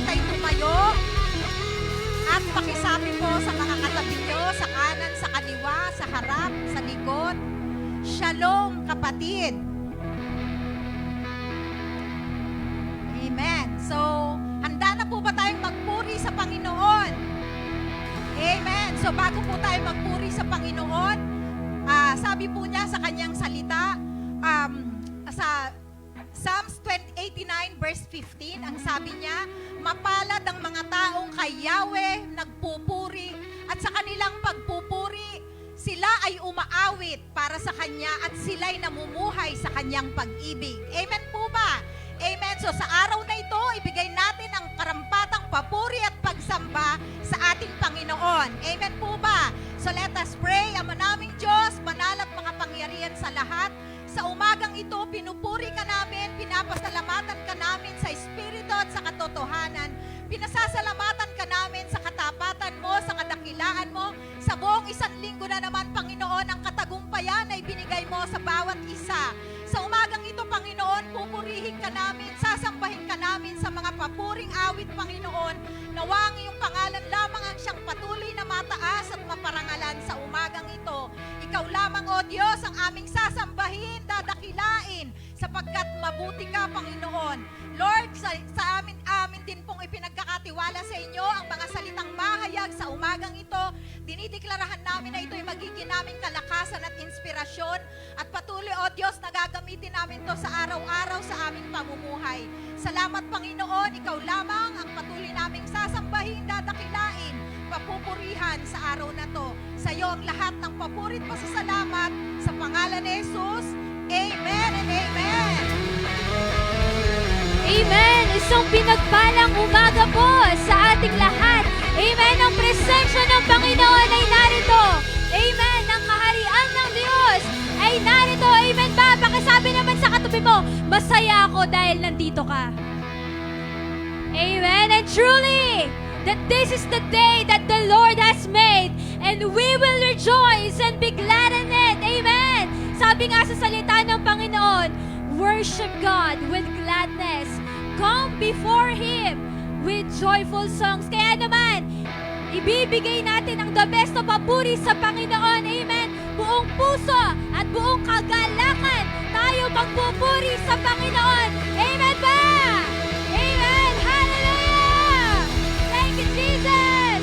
ay tumayo at pakisabi po sa mga katabi nyo, sa kanan, sa kaliwa, sa harap, sa likod. Shalom, kapatid. Amen. So, handa na po ba tayong magpuri sa Panginoon? Amen. So, bago po tayo magpuri sa Panginoon, sabi po niya sa kanyang salita, sa Psalms 89 verse 15, ang sabi niya, mapalad ang mga taong kay Yahweh nagpupuri at sa kanilang pagpupuri, sila ay umaawit para sa Kanya at sila'y namumuhay sa Kanyang pag-ibig. Amen po ba? Amen. So sa araw na ito, ibigay natin ang karampatang papuri at pagsamba sa ating Panginoon. Amen po ba? So let us pray. Ama naming Diyos, banal at mga pangyarihan sa lahat, sa umagang ito, pinupuri ka namin, pinapasalamatan ka namin sa Espiritu at sa katotohanan. Pinasasalamatan ka namin sa katapatan mo, sa kadakilaan mo. Sa buong isang linggo na naman, Panginoon, ang katagumpayan ay binigay mo sa bawat isa. Sa umagang ito, Panginoon, pupurihin ka namin, sasambahin ka namin sa mga papuring awit, Panginoon. Nawang iyong pangalan lamang ang siyang patuloy na mataas at maparangalan sa umagang ito. Ikaw lamang, O Diyos, ang aming sasambahin, dadakilain, sapagkat mabuti ka, Panginoon. Lord, sa amin din pong ipinagkakatiwala sa inyo ang mga salitang mahayag sa umagang ito. Dinideklarahan namin na ito ay magiging naming kalakasan at inspirasyon at patuloy, O Diyos, na gagamitin namin to sa araw-araw sa aming pamumuhay. Salamat, Panginoon, ikaw lamang ang patuloy naming sasambahin, dadakilain, papupurihan sa araw na to. Sa iyo ang lahat ng papurit mo sa salamat sa pangalan ni Jesus. Amen and amen. Amen! Isang pinagpalang umaga po sa ating lahat. Amen! Ang presensya ng Panginoon ay narito. Amen! Ang kaharian ng Diyos ay narito. Amen ba? Pakisabi naman sa katabi mo, masaya ako dahil nandito ka. Amen! And truly, that this is the day that the Lord has made and we will rejoice and be glad in it. Amen! Sabi nga sa salita ng Panginoon, worship God with gladness. Come before Him with joyful songs. Kaya naman, ibibigay natin ang the best of papuri sa Panginoon. Amen. Buong puso at buong kagalakan tayo magpupuri sa Panginoon. Amen ba? Amen. Hallelujah. Thank you, Jesus.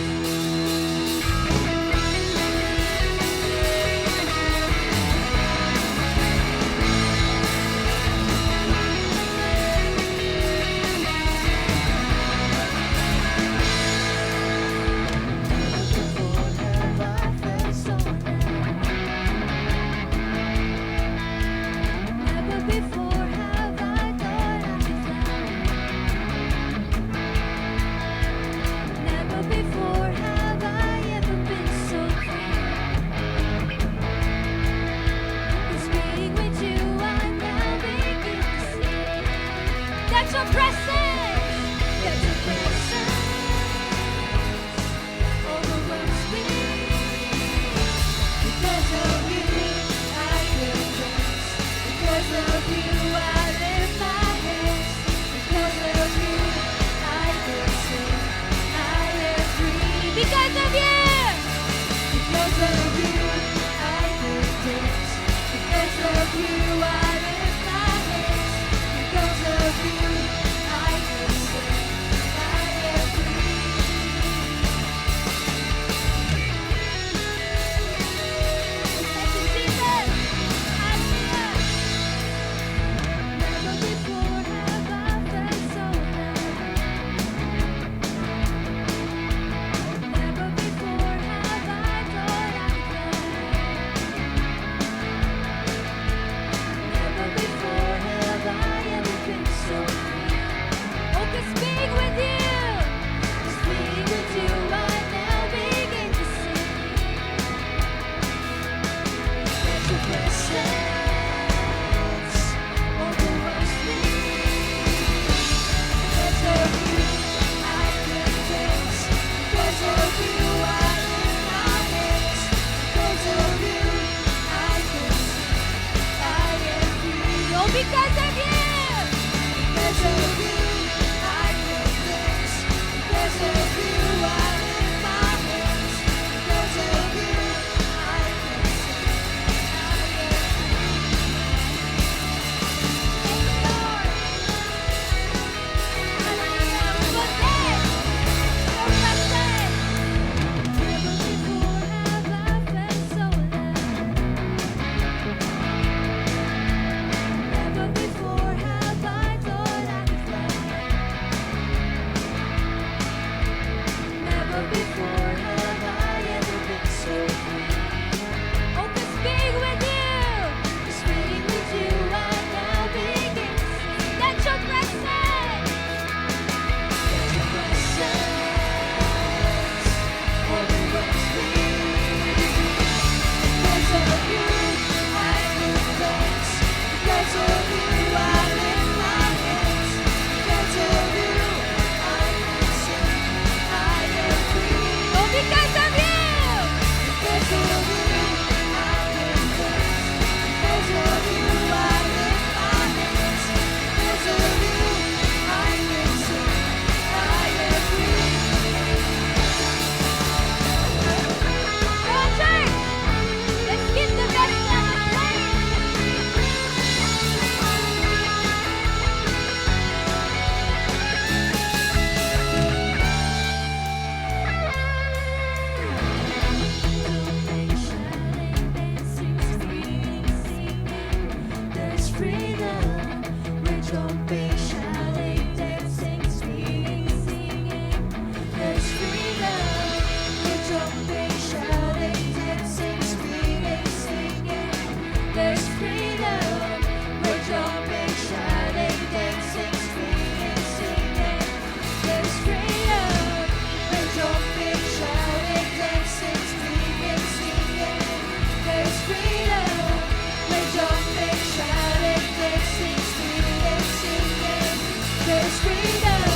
there's freedom.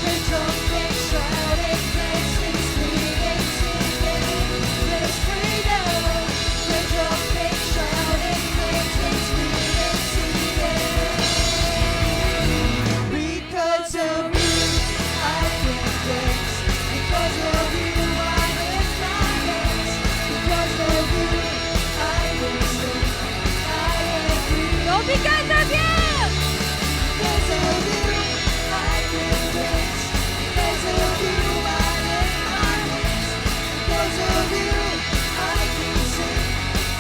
We're jumping, shouting, dancing, screaming, singing. There's freedom. We're jumping, shouting, dancing, screaming, singing. Because of you, I can dance. Because of you, I lift my hands. Because of you, I will sing. I am free. Oh, because of you! Because of you, I can dance. Because of you, I lift my hands. Because of you, I can sing.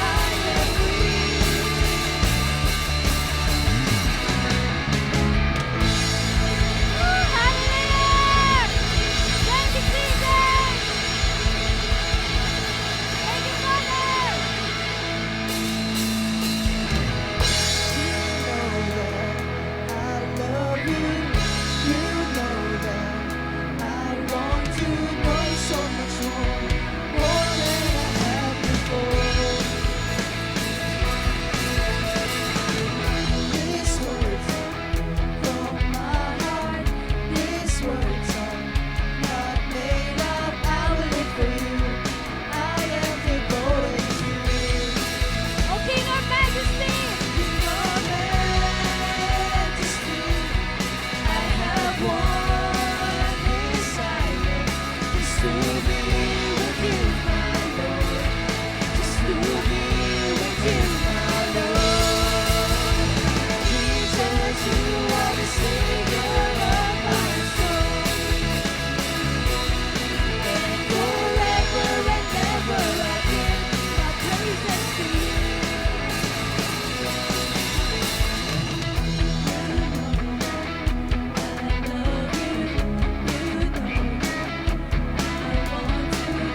I am free. Hallelujah! Thank you, Jesus! Thank you, Father! O King of Majesty! King of Majesty, I have one desire, just to be with you, my Lord. Just to be with you, my Lord. Jesus, you are the Savior of my soul. And forever and ever I give my praises to you. I love you, you know. I want to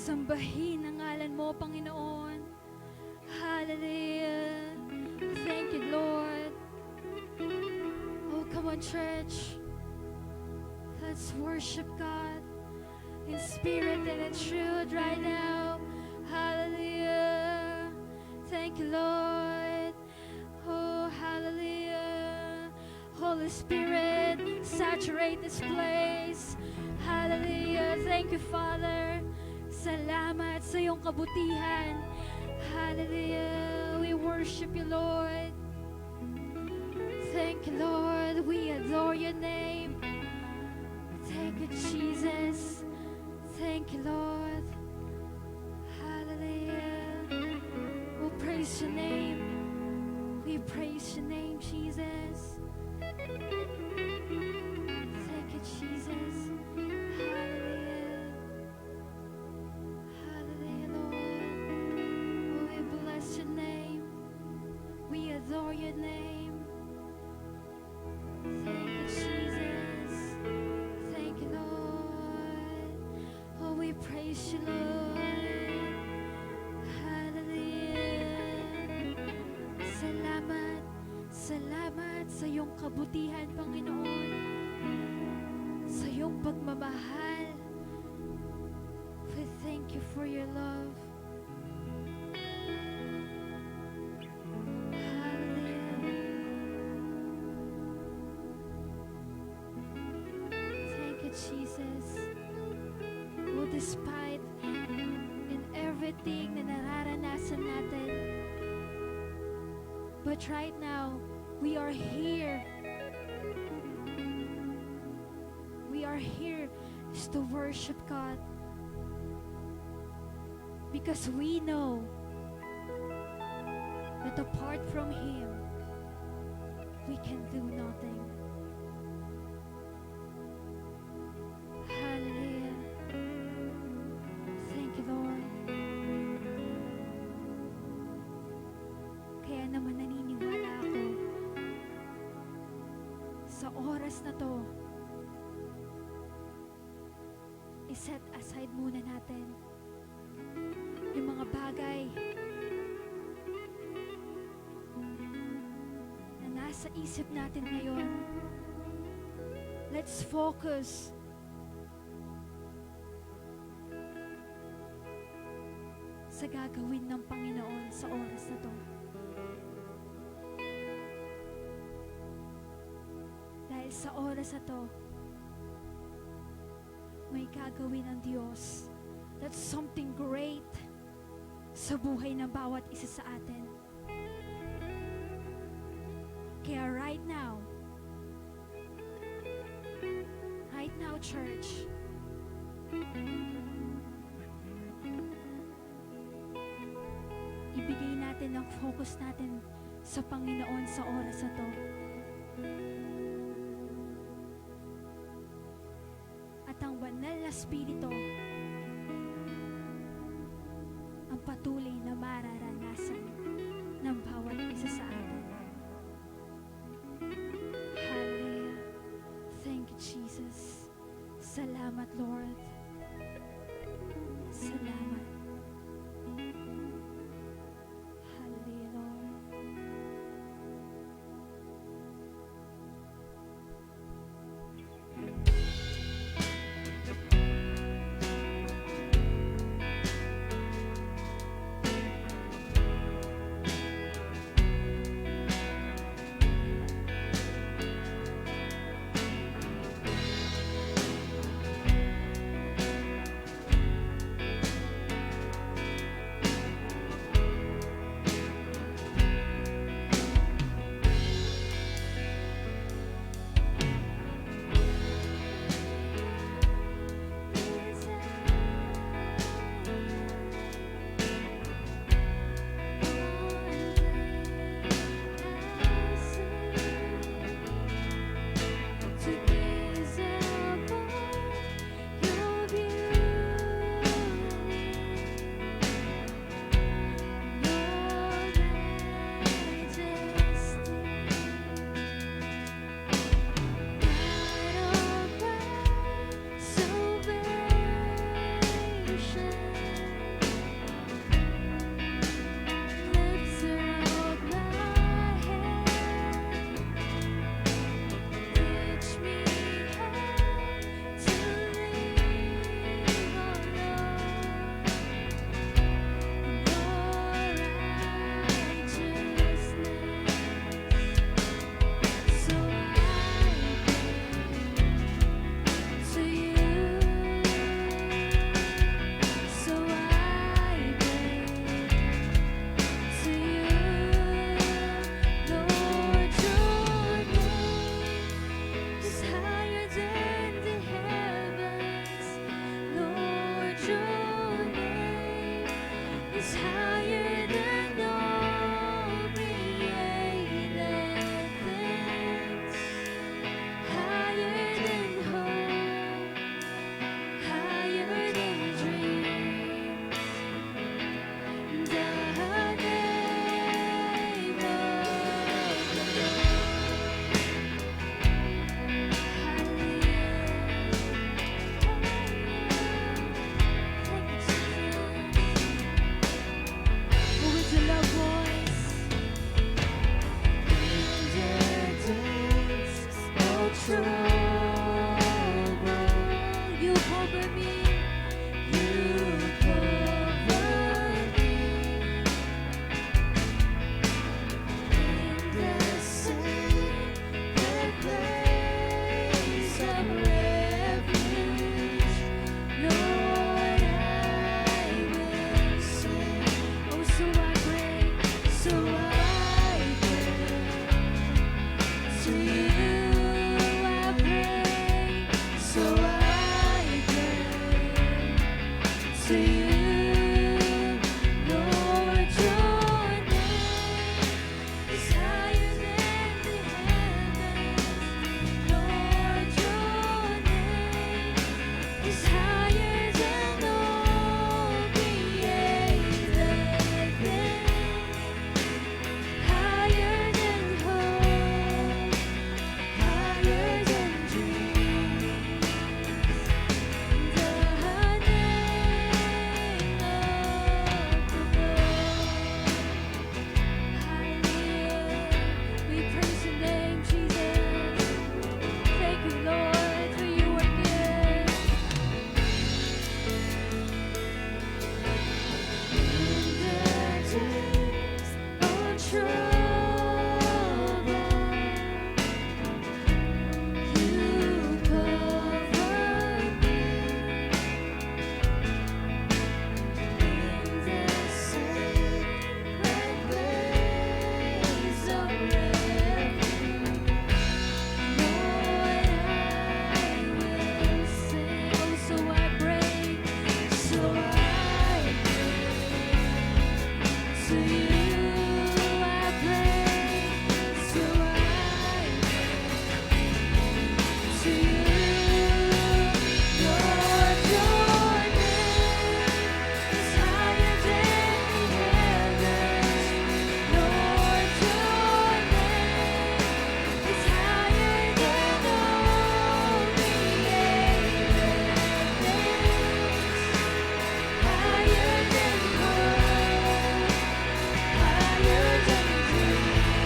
Sambahin ang ngalan mo, Panginoon. Hallelujah. Thank you, Lord. Oh, come on, church. Let's worship God in spirit and in truth right now. Hallelujah. Thank you, Lord. Oh, hallelujah. Holy Spirit, saturate this place. Hallelujah. Thank you, Father. Salamat sa iyong kabutihan. Hallelujah. We worship you, Lord. Thank you, Lord. We adore your name. Thank you, Jesus. Thank you, Lord. Hallelujah. We'll praise your name. We praise your name, Jesus. Thank you, Jesus. Hallelujah. Hallelujah, Lord. Oh, we bless your name. We adore your name. Thank you, Jesus. Thank you, Lord. Oh, we praise you, Lord. Hallelujah. Salamat. Salamat sa iyong kabutihan, Panginoon. Sa iyong pagmamahal. We thank you for your love. Jesus. Oh, despite in everything na nararanasan natin, but right now, we are here. We are here is to worship God. Because we know that apart from Him, we can do nothing. Hallelujah. Thank you, Lord. Kaya naman naniniwala ako sa oras na to, i-set aside muna natin yung mga bagay na nasa isip natin ngayon. Let's focus sa gagawin ng Panginoon sa oras na to. Dahil sa oras na to, may gagawin ang Diyos. That's something great sa buhay ng bawat isa sa atin. Kaya right now, church, ibigay natin ang focus natin sa Panginoon sa oras na to. At ang banal na Espiritu ang patuloy na mararanasan ng bawat isa sa atin. Hallelujah. Thank you, Jesus. Salamat, Lord. Salamat. Hallelujah, Lord. Salvation. to you, Lord, your name is higher than the heavens. Lord, your name is higher than all created things, higher than hope, higher than dreams. The name above. Hallelujah. We praise your name, Jesus. Thank you, Lord, for you are good. In the days of trouble, you cover me. In the sacred place of refuge, Lord, I will sing. Oh, so I pray, so I pray to you. I pray, so I pray to you. Lord, your name is higher than the heavens. Lord, your name is higher than all created things, higher than hope, higher than dreams.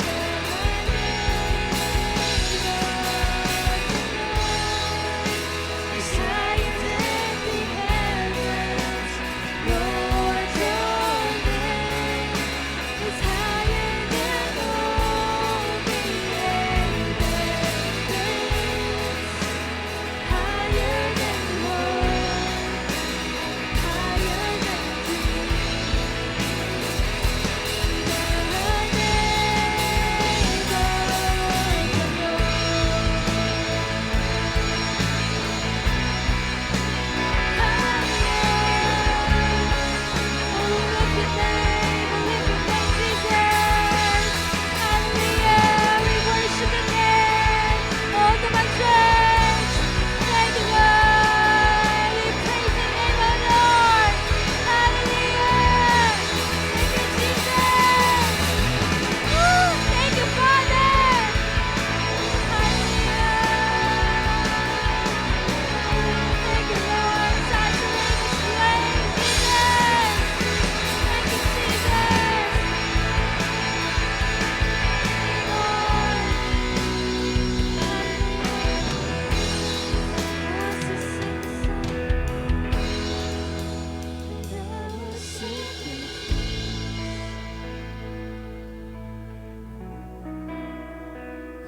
The name of the Lord is higher than the heavens. Lord, your name is higher than all created things, higher than hope, higher than dreams. Thank you, Father. Thank you, Lord. Saturate this place, Jesus. Thank you, Jesus.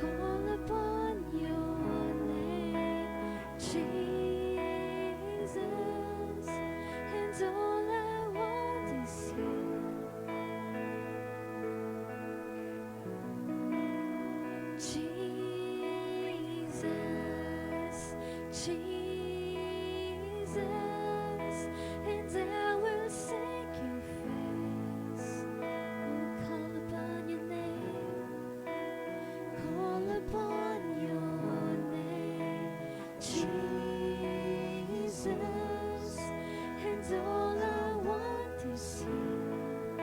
Call upon your name, Jesus, and all I want is you. Jesus, Jesus, and I will seek your face. Oh, call upon your name. Call upon your name, Jesus, and all I want is you.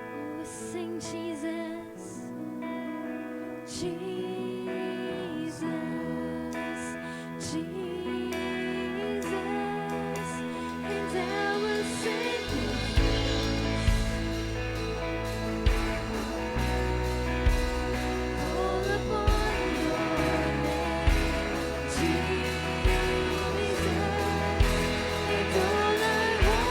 Oh, sing Jesus, Jesus, Jesus, and I will sing your face. Call upon your name, Jesus, and all I want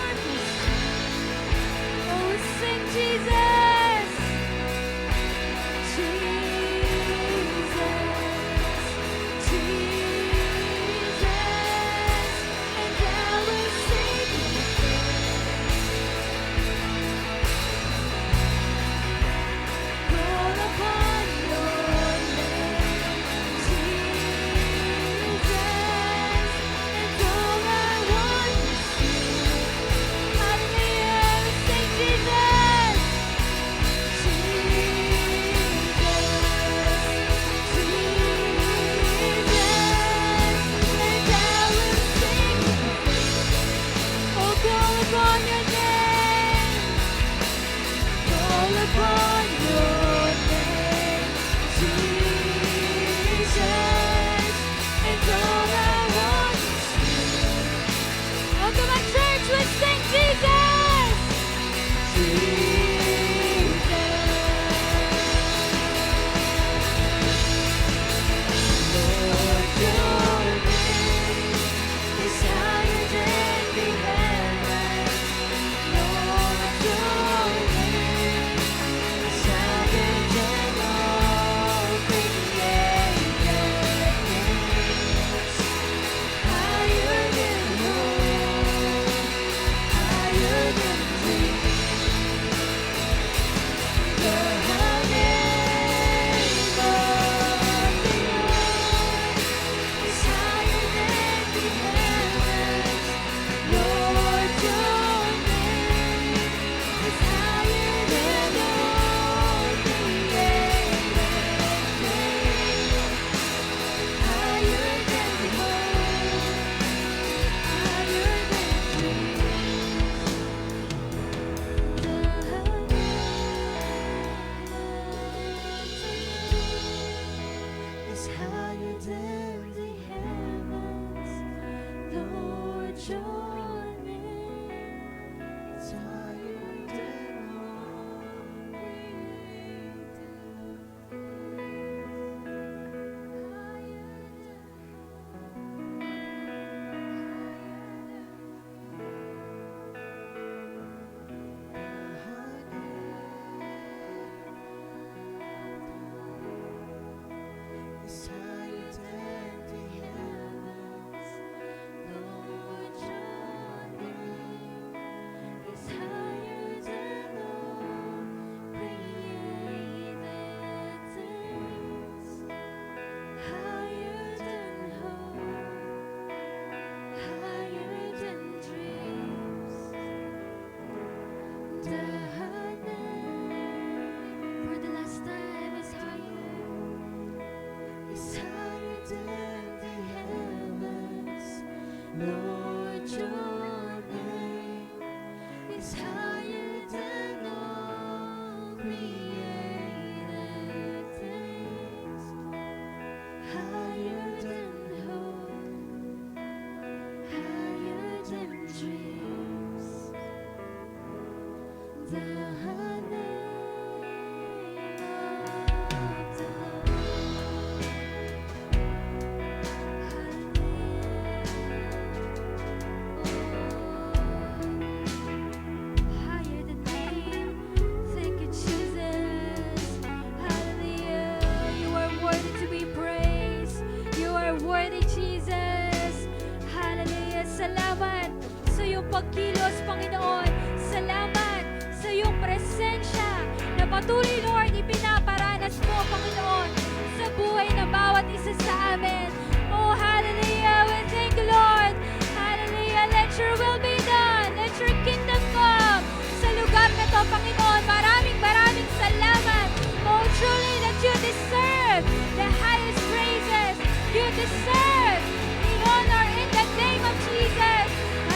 iyong pagkilos, Panginoon. Salamat sa iyong presensya na patuloy, Lord, ipinaparanas mo, Panginoon, sa buhay ng bawat isa sa amin. Oh, hallelujah. We thank you, Lord. Hallelujah. Let your will be done. Let your kingdom come sa lugar na to, Panginoon. Maraming salamat. Oh, truly that you deserve the highest praises. You deserve the honor in the name of Jesus.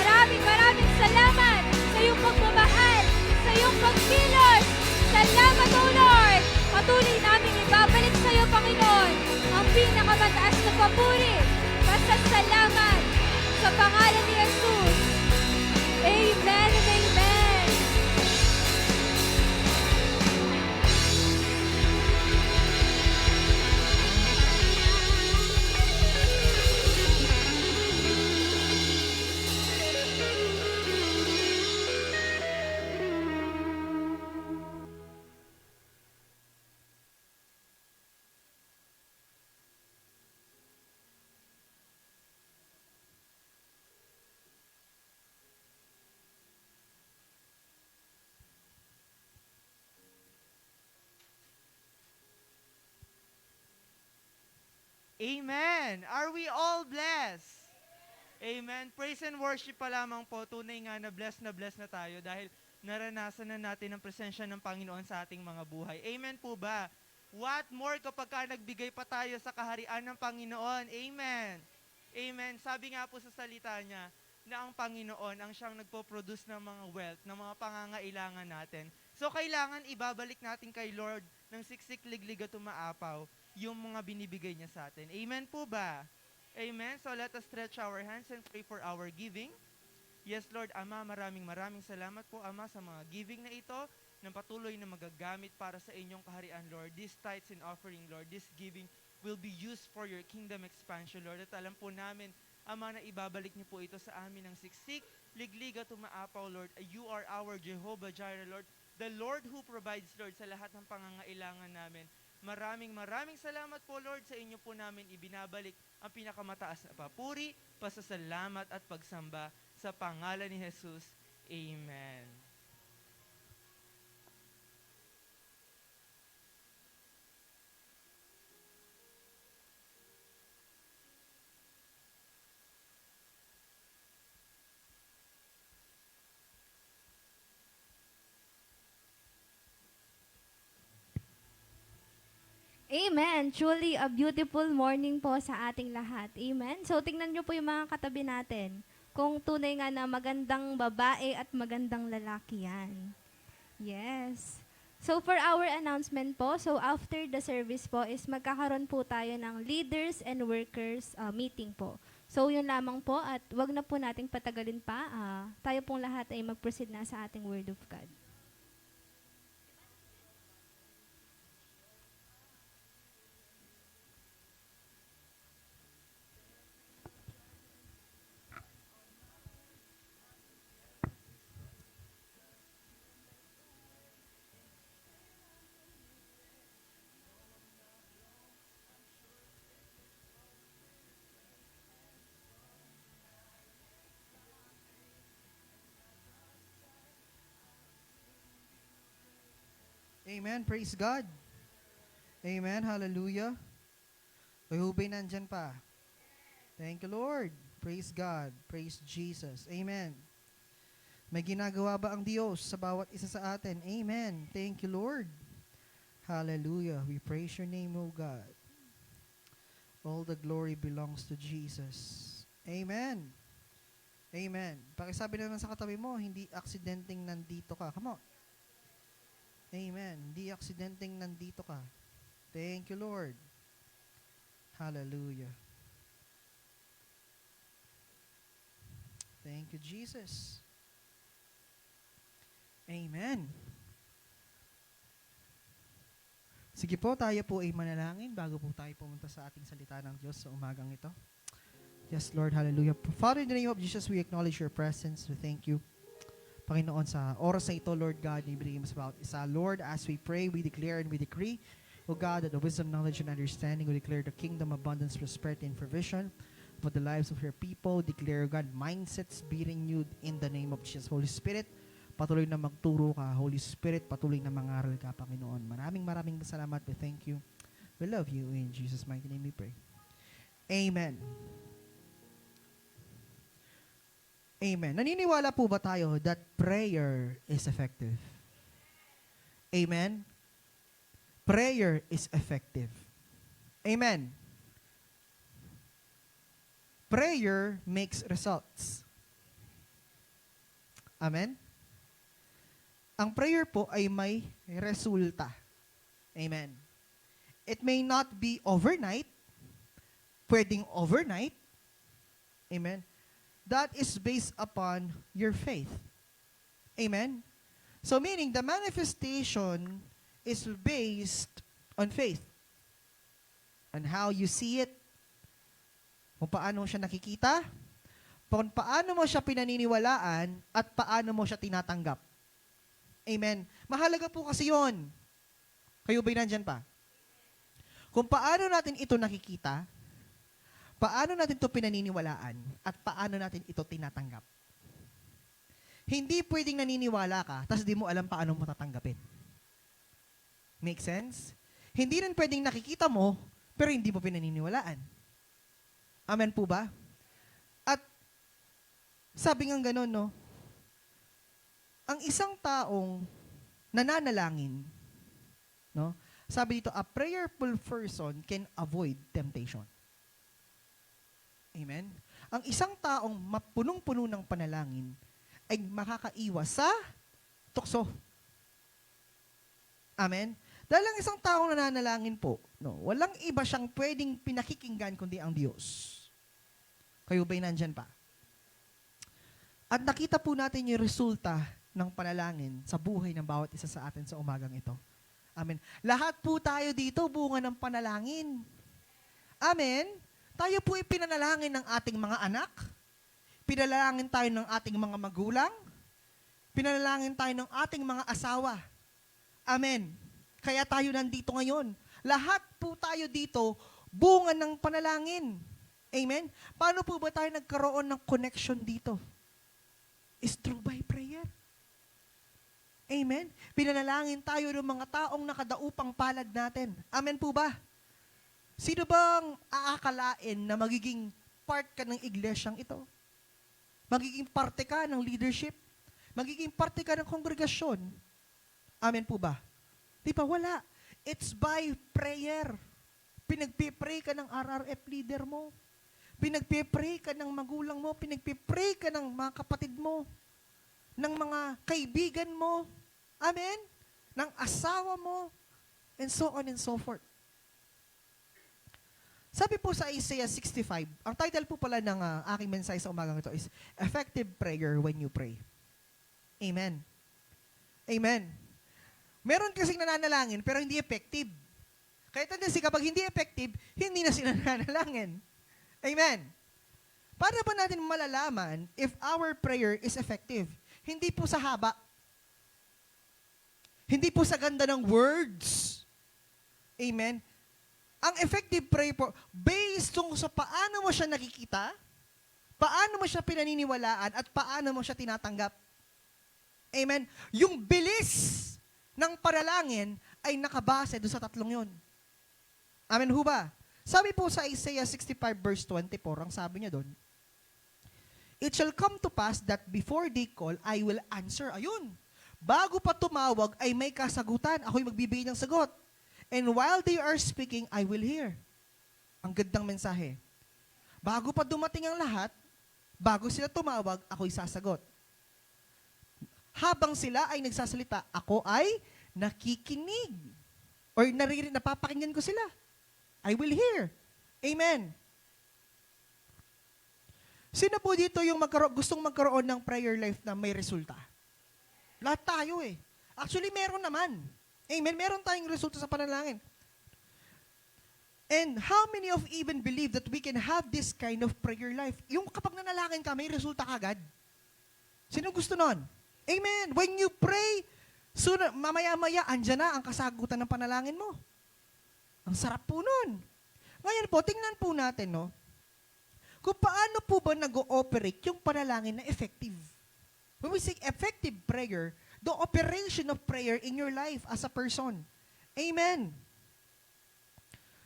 Maraming salamat sa iyong pagmamahal, sa iyong pagkilos. Salamat, O Lord. Patuloy namin ibabalik sa iyo, Panginoon, ang pinakamataas na papuri. Basta salamat sa pangalan ni Jesus. Amen and amen. Amen. Are we all blessed? Amen. Praise and worship pa lamang po, tunay nga na blessed na tayo dahil naranasan na natin ang presensya ng Panginoon sa ating mga buhay. Amen po ba? What more kapag ka nagbigay pa tayo sa kaharian ng Panginoon? Amen. Amen. Sabi nga po sa salita niya na ang Panginoon ang siyang nagpo-produce ng mga wealth, ng mga pangangailangan natin. So kailangan ibabalik natin kay Lord ng siksik liglig at umaapaw yung mga binibigay niya sa atin. Amen po ba? Amen. So let us stretch our hands and pray for our giving. Yes, Lord, Ama, maraming salamat po, Ama, sa mga giving na ito na patuloy na magagamit para sa inyong kaharian, Lord. This tithes and offering, Lord, this giving will be used for your kingdom expansion, Lord. At alam po namin, Ama, na ibabalik niyo po ito sa amin ng siksik, liglig at umaapaw, Lord. You are our Jehovah Jireh, Lord. The Lord who provides, Lord, sa lahat ng pangangailangan namin. Maraming salamat po, Lord, sa inyo po namin ibinabalik ang pinakamataas na papuri, pasasalamat at pagsamba sa pangalan ni Jesus. Amen. Amen. Truly a beautiful morning po sa ating lahat. Amen. So, tingnan nyo po yung mga katabi natin. Kung tunay nga na magandang babae at magandang lalaki yan. Yes. So, for our announcement po, so after the service po is magkakaroon po tayo ng leaders and workers meeting po. So, yun lamang po at wag na po nating patagalin pa. Tayo pong lahat ay mag-proceed na sa ating Word of God. Amen. Praise God. Amen. Hallelujah. Kay Hubay nandyan pa. Thank you, Lord. Praise God. Praise Jesus. Amen. May ginagawa ba ang Diyos sa bawat isa sa atin? Amen. Thank you, Lord. Hallelujah. We praise your name, O God. All the glory belongs to Jesus. Amen. Amen. Pakisabi naman sa katabi mo, hindi aksidenteng nandito ka. Come on. Amen. Hindi aksidenteng nandito ka. Thank you, Lord. Hallelujah. Thank you, Jesus. Amen. Sige po, tayo po ay manalangin bago po tayo pumunta sa ating salita ng Diyos sa umagang ito. Yes, Lord. Hallelujah. Father, in the name of Jesus, we acknowledge your presence. We thank you, Panginoon, sa oras na ito, Lord God, na ibigay mo sa bawat isa. Lord, as we pray, we declare and we decree, O God, that the wisdom, knowledge, and understanding will declare the kingdom, abundance, prosperity, and provision. for the lives of your people. Declare, God, mindsets be renewed in the name of Jesus. Holy Spirit, patuloy na magturo ka. Holy Spirit, patuloy na mangaral ka, Panginoon. Maraming salamat. We thank you. We love you. In Jesus' mighty name we pray. Amen. Amen. Naniniwala po ba tayo that prayer is effective? Amen? Prayer is effective. Amen. Prayer makes results. Amen? Ang prayer po ay may resulta. Amen. It may not be overnight. Pwedeng overnight. Amen. That is based upon your faith. Amen? So meaning, the manifestation is based on faith. On how you see it, kung paano siya nakikita, kung paano mo siya pinaniniwalaan, at paano mo siya tinatanggap. Amen? Mahalaga po kasi yun. Kayo ba'y nandyan pa? Kung paano natin ito nakikita, paano natin ito pinaniniwalaan, at paano natin ito tinatanggap. Hindi pwedeng naniniwala ka, tapos di mo alam paano mo tatanggapin. Make sense? Hindi rin pwedeng nakikita mo, pero hindi mo pinaniniwalaan. Amen po ba? At sabi nga ganun, no? Ang isang taong nananalangin, no? Sabi dito, a prayerful person can avoid temptation. Amen? Ang isang taong mapunong-puno ng panalangin ay makakaiwas sa tukso. Amen? Dahil ang isang taong nananalangin po, no, walang iba siyang pwedeng pinakikinggan kundi ang Diyos. Kayo ba'y nandyan pa? At nakita po natin yung resulta ng panalangin sa buhay ng bawat isa sa atin sa umagang ito. Amen. Lahat po tayo dito bunga ng panalangin. Amen? Tayo po ipinanalangin ng ating mga anak. Pinalangin tayo ng ating mga magulang. Pinalangin tayo ng ating mga asawa. Amen. Kaya tayo nandito ngayon. Lahat po tayo dito bunga ng panalangin. Amen? Paano po ba tayo nagkaroon ng connection dito? Is through by prayer. Amen? Pinanalangin tayo ng mga taong nakadaupang palad natin. Amen po ba? Sino bang aakalain na magiging part ka ng iglesyang ito? Magiging parte ka ng leadership? Magiging parte ka ng kongregasyon? Amen po ba? Di ba? Wala. It's by prayer. Pinagpipray ka ng RRF leader mo. Pinagpipray ka ng magulang mo. Pinagpipray ka ng mga kapatid mo. Ng mga kaibigan mo. Amen? Ng asawa mo. And so on and so forth. Sabi po sa Isaiah 65, ang title po pala ng aking mensahe sa umagang ito is Effective Prayer When You Pray. Amen. Amen. Meron kasing nananalangin pero hindi effective. Kaya tendency kapag hindi effective, hindi na sila nananalangin. Amen. Paano ba natin malalaman if our prayer is effective? Hindi po sa haba. Hindi po sa ganda ng words. Amen. Ang effective prayer po, based sa paano mo siya nakikita, paano mo siya pinaniniwalaan, at paano mo siya tinatanggap. Amen? Yung bilis ng panalangin ay nakabase doon sa tatlong yun. Amen ho ba? Sabi po sa Isaiah 65 verse 24, ang sabi niya doon, It shall come to pass that before they call, I will answer. Ayun. Bago pa tumawag, ay may kasagutan. Ako'y magbibigay ng sagot. And while they are speaking, I will hear. Ang gandang mensahe. Bago pa dumating ang lahat, bago sila tumawag, ako'y sasagot. Habang sila ay nagsasalita, ako ay nakikinig. Or napapakinggan ko sila. I will hear. Amen. Sino po dito yung gustong magkaroon ng prayer life na may resulta? Lahat tayo eh. Actually, meron naman. Amen. Meron tayong resulta sa panalangin. And how many of even believe that we can have this kind of prayer life? Yung kapag nanalangin ka, may resulta kagad. Sino gusto nun? Amen. When you pray, mamaya-maya, andyan na ang kasagutan ng panalangin mo. Ang sarap po nun. Ngayon po, tingnan po natin, no? kung paano po ba nag-ooperate yung panalangin na effective. When we say effective prayer, the operation of prayer in your life as a person. Amen.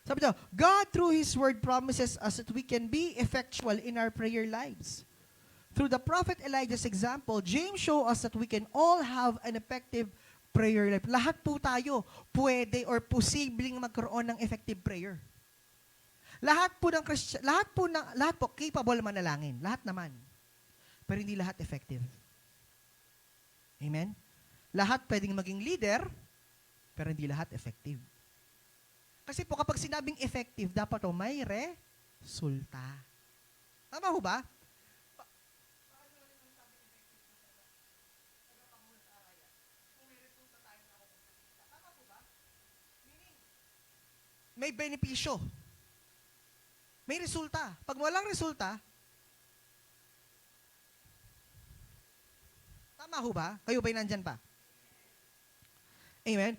Sabi daw, God through His Word promises us that we can be effectual in our prayer lives. Through the prophet Elijah's example, James show us that we can all have an effective prayer life. Lahat po tayo pwede or posibleng magkaroon ng effective prayer. Lahat po ng lahat po capable manalangin, lahat naman. Pero hindi lahat effective. Amen. Lahat pwedeng maging leader, pero hindi lahat effective. Kasi po kapag sinabing effective, dapat may resulta. Tama ho ba? May benepisyo. May resulta. Pag walang resulta, tama ho ba? Kayo ba'y nandyan pa? Amen.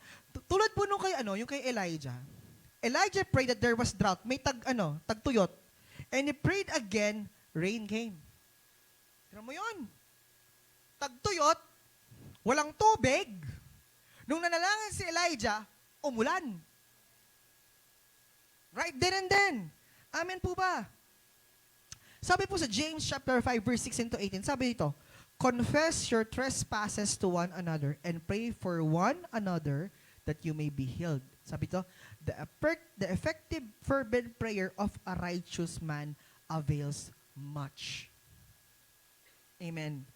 Tulad po nung yung kay Elijah. Elijah prayed that there was drought. May tagtuyot. And he prayed again, rain came. Tignan mo yun. Tagtuyot, walang tubig. Nung nanalangin si Elijah, umulan. Right then and then. Amen po ba? Sabi po sa James chapter 5 verse 16 to 18, sabi dito, confess your trespasses to one another and pray for one another that you may be healed. Sabi ito, the effective fervent prayer of a righteous man avails much. Amen.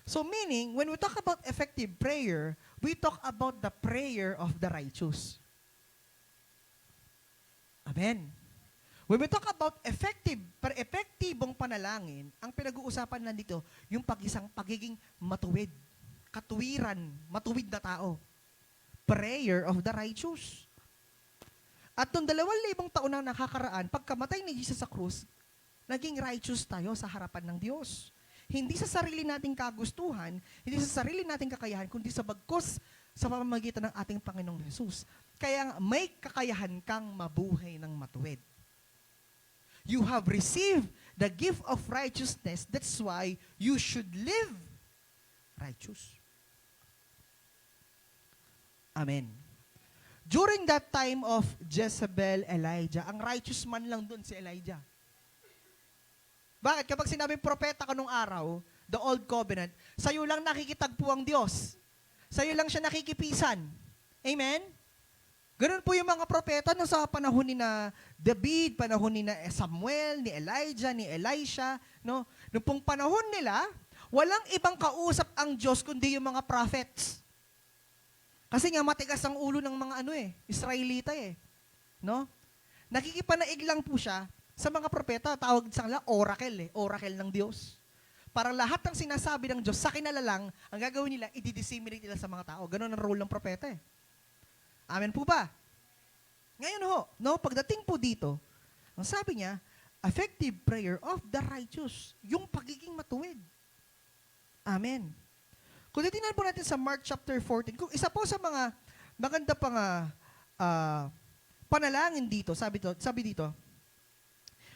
So meaning, when we talk about effective prayer, we talk about the prayer of the righteous. Amen. When we talk about epektibong panalangin, ang pinag-uusapan nandito, yung pagiging matuwid, katuwiran, matuwid na tao. Prayer of the righteous. At nung 2,000 taon na nakakaraan, pagkamatay ni Jesus sa krus, naging righteous tayo sa harapan ng Diyos. Hindi sa sarili nating kagustuhan, hindi sa sarili nating kakayahan, kundi sa bagkus sa pamamagitan ng ating Panginoong Jesus. Kaya may kakayahan kang mabuhay ng matuwid. You have received the gift of righteousness. That's why you should live righteous. Amen. During that time of Jezebel, Elijah, ang righteous man lang dun si Elijah. Bakit? Kapag sinabing propeta ka nung araw, the old covenant, sa'yo lang nakikitagpo ang Diyos. Sa'yo lang siya nakikipisan. Amen? Ganun po yung mga propeta no, sa panahon ni na David, panahon ni na Samuel, ni Elijah, ni Elisha. No? Noong pong panahon nila, walang ibang kausap ang Diyos kundi yung mga prophets. Kasi nga matigas ang ulo ng mga Israelita No? Nakikipanaig lang po siya sa mga propeta, tawag sa kanila oracle ng Diyos. Para lahat ng sinasabi ng Diyos sa kanila lang, ang gagawin nila, i-disseminate nila sa mga tao. Ganun ang role ng propeta Amen po ba? Ngayon pagdating po dito, ang sabi niya, effective prayer of the righteous, yung pagiging matuwid. Amen. Kung titingnan po natin sa Mark chapter 14, kung isa po sa mga maganda pang panalangin dito, sabi dito,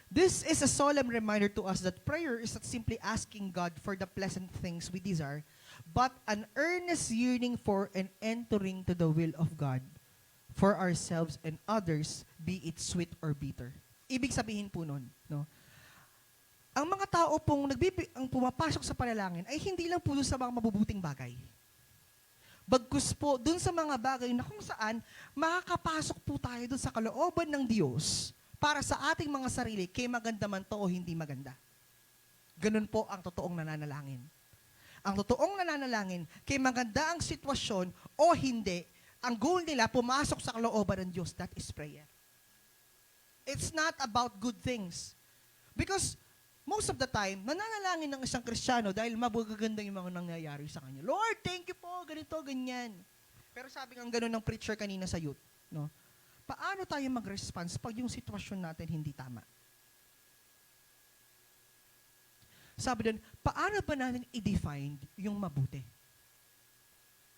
this is a solemn reminder to us that prayer is not simply asking God for the pleasant things we desire, but an earnest yearning for and entering to the will of God for ourselves and others, be it sweet or bitter. Ibig sabihin po nun, ang mga tao pong ang pumapasok sa panalangin ay hindi lang po dun sa mga mabubuting bagay. Bagkus po, dun sa mga bagay na kung saan makakapasok po tayo dun sa kalooban ng Diyos para sa ating mga sarili, kay maganda man to o hindi maganda. Ganun po ang totoong nananalangin. Ang totoong nananalangin, kay maganda ang sitwasyon o hindi, ang goal nila, pumasok sa kalooban ng Diyos. That is prayer. It's not about good things. Because most of the time, nananalangin ng isang Kristiyano dahil mabagaganda yung mga nangyayari sa kanya. Lord, thank you po, ganito, ganyan. Pero sabi ng ganun ng preacher kanina sa youth, paano tayo mag-response pag yung sitwasyon natin hindi tama? Sabi din, paano ba natin i-define yung mabuti?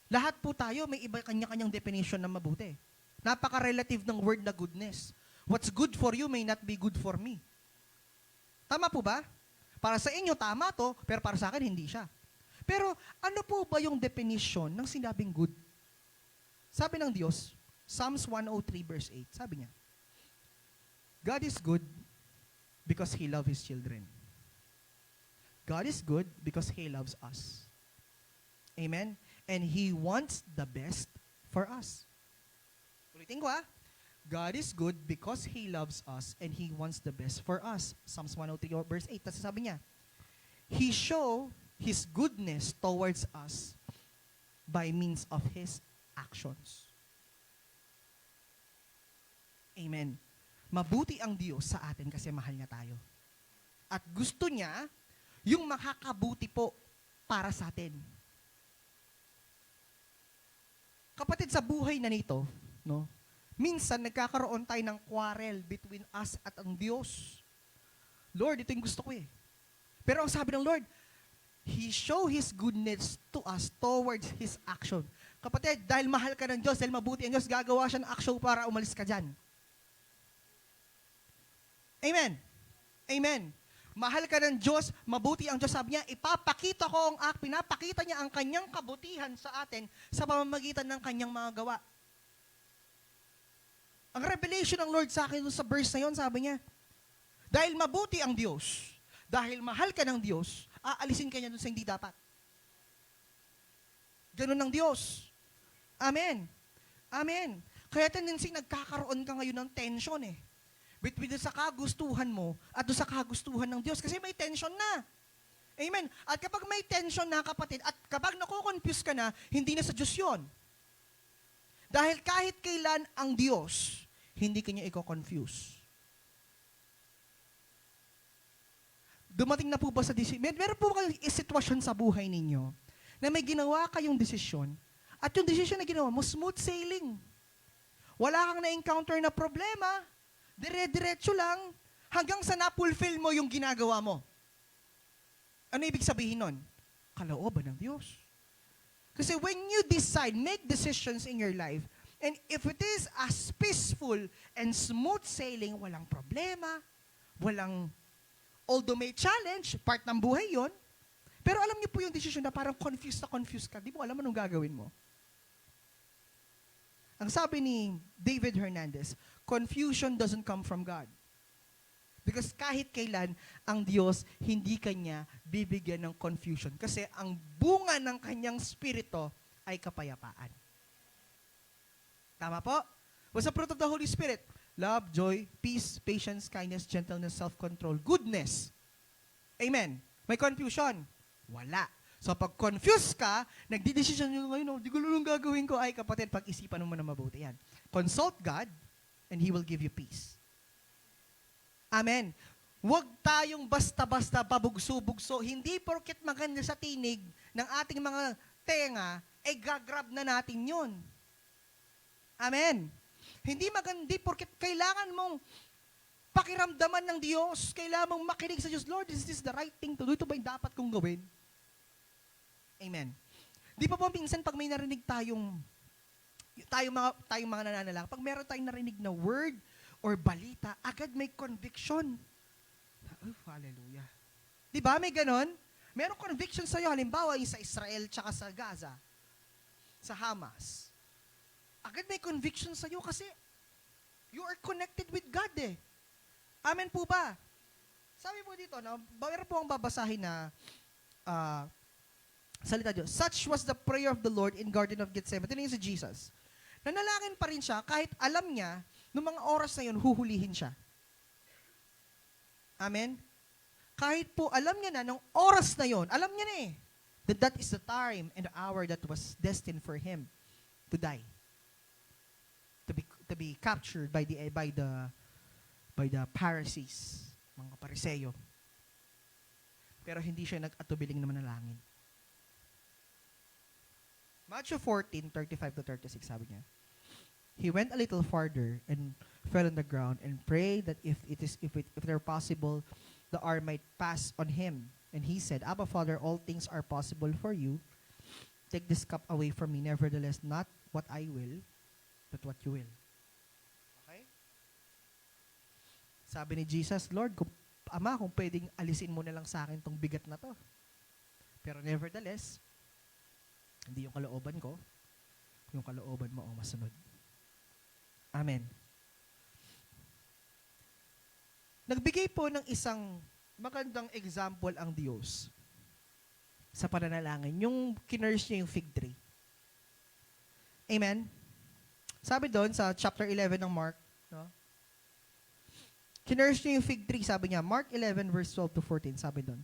Lahat po tayo, may iba kanya-kanyang definition ng mabuti. Napaka-relative ng word na goodness. What's good for you may not be good for me. Tama po ba? Para sa inyo, tama to, pero para sa akin, hindi siya. Pero ano po ba yung definition ng sinabing good? Sabi ng Diyos, Psalms 103 verse 8, sabi niya, God is good because He loves His children. God is good because He loves us. Amen? And He wants the best for us. Ulitin ko God is good because He loves us and He wants the best for us. Psalms 103 verse 8. Tapos sabi niya, He show His goodness towards us by means of His actions. Amen. Mabuti ang Diyos sa atin kasi mahal niya tayo. At gusto niya yung makakabuti po para sa atin. Kapatid, sa buhay na nito, no? Minsan nagkakaroon tayo ng quarrel between us at ang Diyos. Lord, ito yung gusto ko eh. Pero ang sabi ng Lord, He show His goodness to us towards His action. Kapatid, dahil mahal ka ng Diyos, dahil mabuti ang Diyos, gagawa siya ng action para umalis ka dyan. Amen. Amen. Mahal ka ng Diyos, mabuti ang Diyos. Sabi niya, ipapakita ko pinapakita niya ang kanyang kabutihan sa atin sa pamamagitan ng kanyang mga gawa. Ang revelation ng Lord sa akin sa verse na yon, sabi niya, dahil mabuti ang Diyos, dahil mahal ka ng Diyos, aalisin ka niya dun sa hindi dapat. Ganun ang Diyos. Amen. Amen. Kaya tendency nagkakaroon ka ngayon ng tension eh. Between sa kagustuhan mo at sa kagustuhan ng Diyos. Kasi may tension na. Amen. At kapag may tension na, kapatid, at kapag nakukonfuse ka na, hindi na sa Diyos yun. Dahil kahit kailan ang Diyos, hindi kanya i-confuse. Dumating na po ba sa desisyon? Meron po kayong sitwasyon sa buhay ninyo na may ginawa kayong desisyon at yung desisyon na ginawa mo, smooth sailing. Wala kang na-encounter na problema, dire-diretso lang, hanggang sa na-fulfill mo yung ginagawa mo. Ano ibig sabihin nun? Kalooban ng Diyos. Kasi when you decide, make decisions in your life, and if it is as peaceful and smooth sailing, walang problema, although may challenge, part ng buhay yon. Pero alam niyo po yung decision na parang confused ka. Di mo alam anong gagawin mo. Ang sabi ni David Hernandez, confusion doesn't come from God. Because kahit kailan, ang Diyos hindi kanya bibigyan ng confusion. Kasi ang bunga ng kanyang spirito ay kapayapaan. Tama po? What's the fruit of the Holy Spirit? Love, joy, peace, patience, kindness, gentleness, self-control, goodness. Amen. May confusion? Wala. So pag confused ka, nagdidesisyon nyo ngayon, di ko lang gagawin ko. Ay kapatid, pag-isipan mo na mabuti yan. Consult God, and He will give you peace. Amen. Huwag tayong basta-basta pabugso-bugso. Hindi porket maganda sa tinig ng ating mga tenga, gagrab na natin yun. Amen. Hindi magandi porket kailangan mong pakiramdaman ng Diyos. Kailangan mong makinig sa Diyos. Lord, is this the right thing to do? Ito ba yung dapat kong gawin? Amen. Di pa po minsan pag may narinig tayong mga nananalang, pag meron tayong narinig na word or balita, agad may conviction. Hallelujah. Di ba? May ganon? Merong conviction sa'yo. Halimbawa, yung sa Israel tsaka sa Gaza, sa Hamas. Agad may conviction sa'yo kasi you are connected with God eh. Amen po ba? Sabi po dito, meron po ang babasahin na salita Diyos. Such was the prayer of the Lord in Garden of Gethsemane. Ito si Jesus. Nanalangin pa rin siya kahit alam niya, noong mga oras na yun, huhulihin siya. Amen? Kahit po alam niya na, nung oras na yun, alam niya na eh, that is the time and the hour that was destined for him to die. To be captured by the Pharisees, mga Pariseyo. Pero hindi siya nag-atubiling na manalangin. Matthew 14:35-36 sabi niya. He went a little farther and fell on the ground and prayed that if it were possible, the hour might pass on him. And he said, Abba, Father, all things are possible for you. Take this cup away from me. Nevertheless, not what I will, but what you will. Okay? Sabi ni Jesus, Lord, Ama, kung pwedeng alisin mo na lang sa akin tong bigat na to. Pero nevertheless, hindi yung kalooban ko, yung kalooban mo ang masunod. Amen. Nagbigay po ng isang magandang example ang Diyos sa pananalangin. Yung kinurse niya yung fig tree. Amen? Sabi doon sa chapter 11 ng Mark, no? Kinurse niya yung fig tree, sabi niya, Mark 11 verse 12 to 14, sabi doon.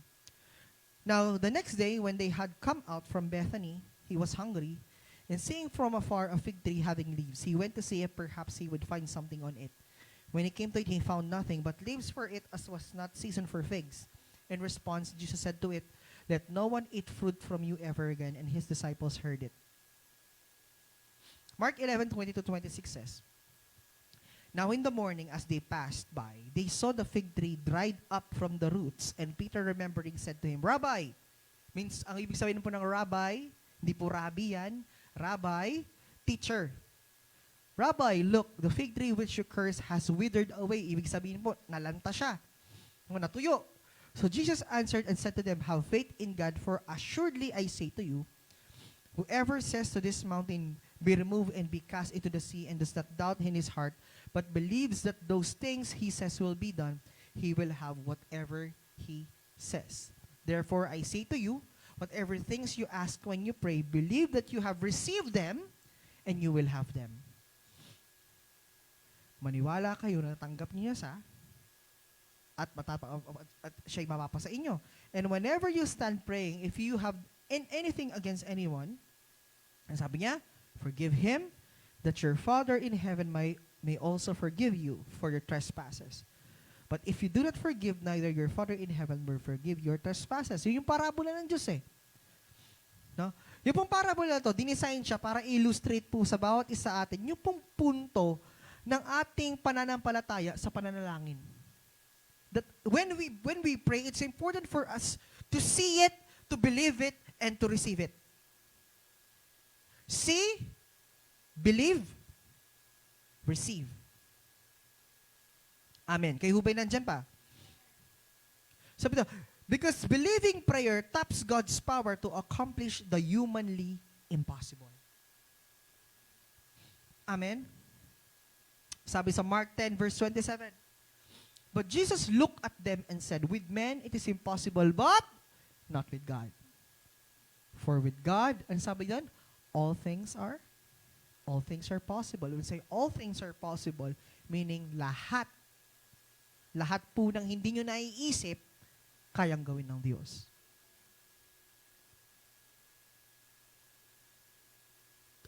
Now, the next day, when they had come out from Bethany, he was hungry, and seeing from afar a fig tree having leaves, he went to see if perhaps he would find something on it. When he came to it, he found nothing but leaves for it, as was not season for figs. In response, Jesus said to it, "Let no one eat fruit from you ever again," and his disciples heard it. Mark 11:20-26 says, "Now in the morning, as they passed by, they saw the fig tree dried up from the roots, and Peter, remembering, said to him, 'Rabbi,'" means, ang ibig sabihin po ng rabbi, hindi po rabbi yan, rabbi, teacher. "Rabbi, look, the fig tree which you cursed has withered away." Ibig sabihin po, nalanta siya, natuyo. So Jesus answered and said to them, "Have faith in God, for assuredly I say to you, whoever says to this mountain, 'Be removed and be cast into the sea,' and does not doubt in his heart, but believes that those things he says will be done, he will have whatever he says. Therefore, I say to you, whatever things you ask when you pray, believe that you have received them, and you will have them." Maniwala kayo na natanggap niyo sa at siya'y mapapa sa inyo. "And whenever you stand praying, if you have anything against anyone," ang sabi niya, "forgive him, that your Father in heaven may also forgive you for your trespasses. But if you do not forgive, neither your Father in heaven will forgive your trespasses." Yun yung parabola ng Diyos eh. No? Yung pong parabola na to, dinisign siya para illustrate po sa bawat isa atin yung pong punto ng ating pananampalataya sa pananalangin. That when we pray, it's important for us to see it, to believe it, and to receive it. See, believe, receive. Amen. Kayo hubay nandyan pa? Sabi ito, because believing prayer taps God's power to accomplish the humanly impossible. Amen? Sabi sa Mark 10 verse 27, "But Jesus looked at them and said, 'With men it is impossible, but not with God. For with God,'" and sabi doon, all things are possible. When we say all things are possible, meaning lahat po ng hindi nyo naiisip, kayang gawin ng Diyos.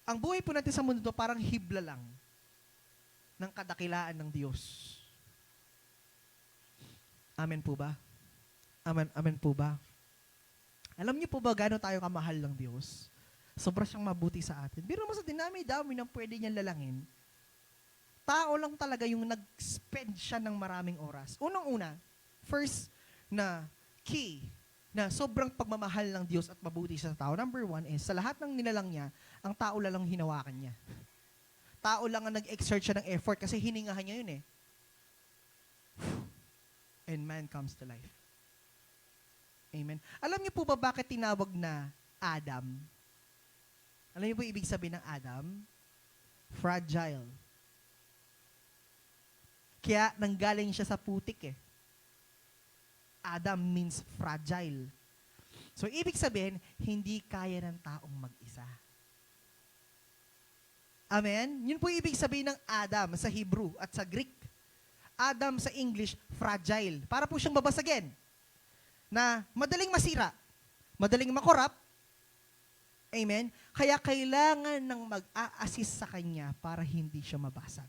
Ang buhay po natin sa mundo parang hibla lang ng kadakilaan ng Diyos. Amen po ba? Amen po ba? Alam niyo po ba gaano tayo kamahal ng Diyos? Sobra siyang mabuti sa atin. Pero mas dinami-dami ng pwede niyang lalangin. Tao lang talaga yung nag-spend siya ng maraming oras. Unang-una, first na key na sobrang pagmamahal ng Diyos at mabuti siya sa tao. Number one is, sa lahat ng nilalang niya, ang tao lang hinawakan niya. Tao lang ang nag-exert siya ng effort kasi hiningahan niya yun eh. And man comes to life. Amen. Alam niyo po ba bakit tinawag na Adam? Alam niyo po ibig sabihin ng Adam? Fragile. Kaya nanggaling siya sa putik eh. Adam means fragile. So ibig sabihin, hindi kaya ng taong mag-isa. Amen? Yun po ibig sabihin ng Adam sa Hebrew at sa Greek. Adam sa English, fragile. Para po siyang babasagin. Na madaling masira, madaling makorap. Amen? Kaya kailangan ng mag-a-assist sa kanya para hindi siya mabasag.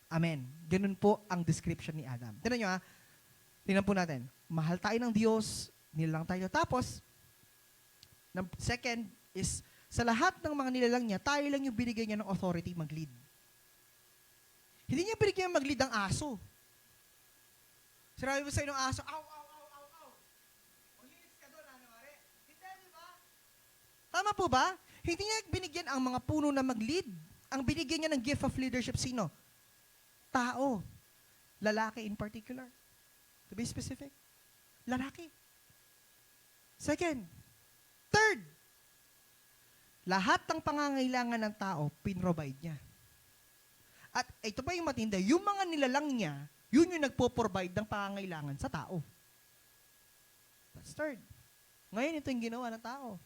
Amen. Ganun po ang description ni Adam. Tingnan nyo tingnan po natin. Mahal tayo ng Diyos, nilalang tayo. Tapos, second is, sa lahat ng mga nilalang niya, tayo lang yung binigay niya ng authority mag-lead. Hindi niya binigyan mag-lead ang aso. Sinabi mo sa'yo ng aso, aw, aw, aw, aw, aw. Ulinis ka doon, ano, mare? Hindi, di ba? Tama po ba? Hindi niya binigyan ang mga puno na mag-lead. Ang binigyan niya ng gift of leadership, sino? Tao. Lalaki in particular. To be specific. Lalaki. Second. Third. Lahat ng pangangailangan ng tao, pinrovide niya. At ito pa yung matindi, yung mga nilalang niya, yun yung nagpo-provide ng pangangailangan sa tao. That's third. Ngayon, ito yung ginawa ng tao.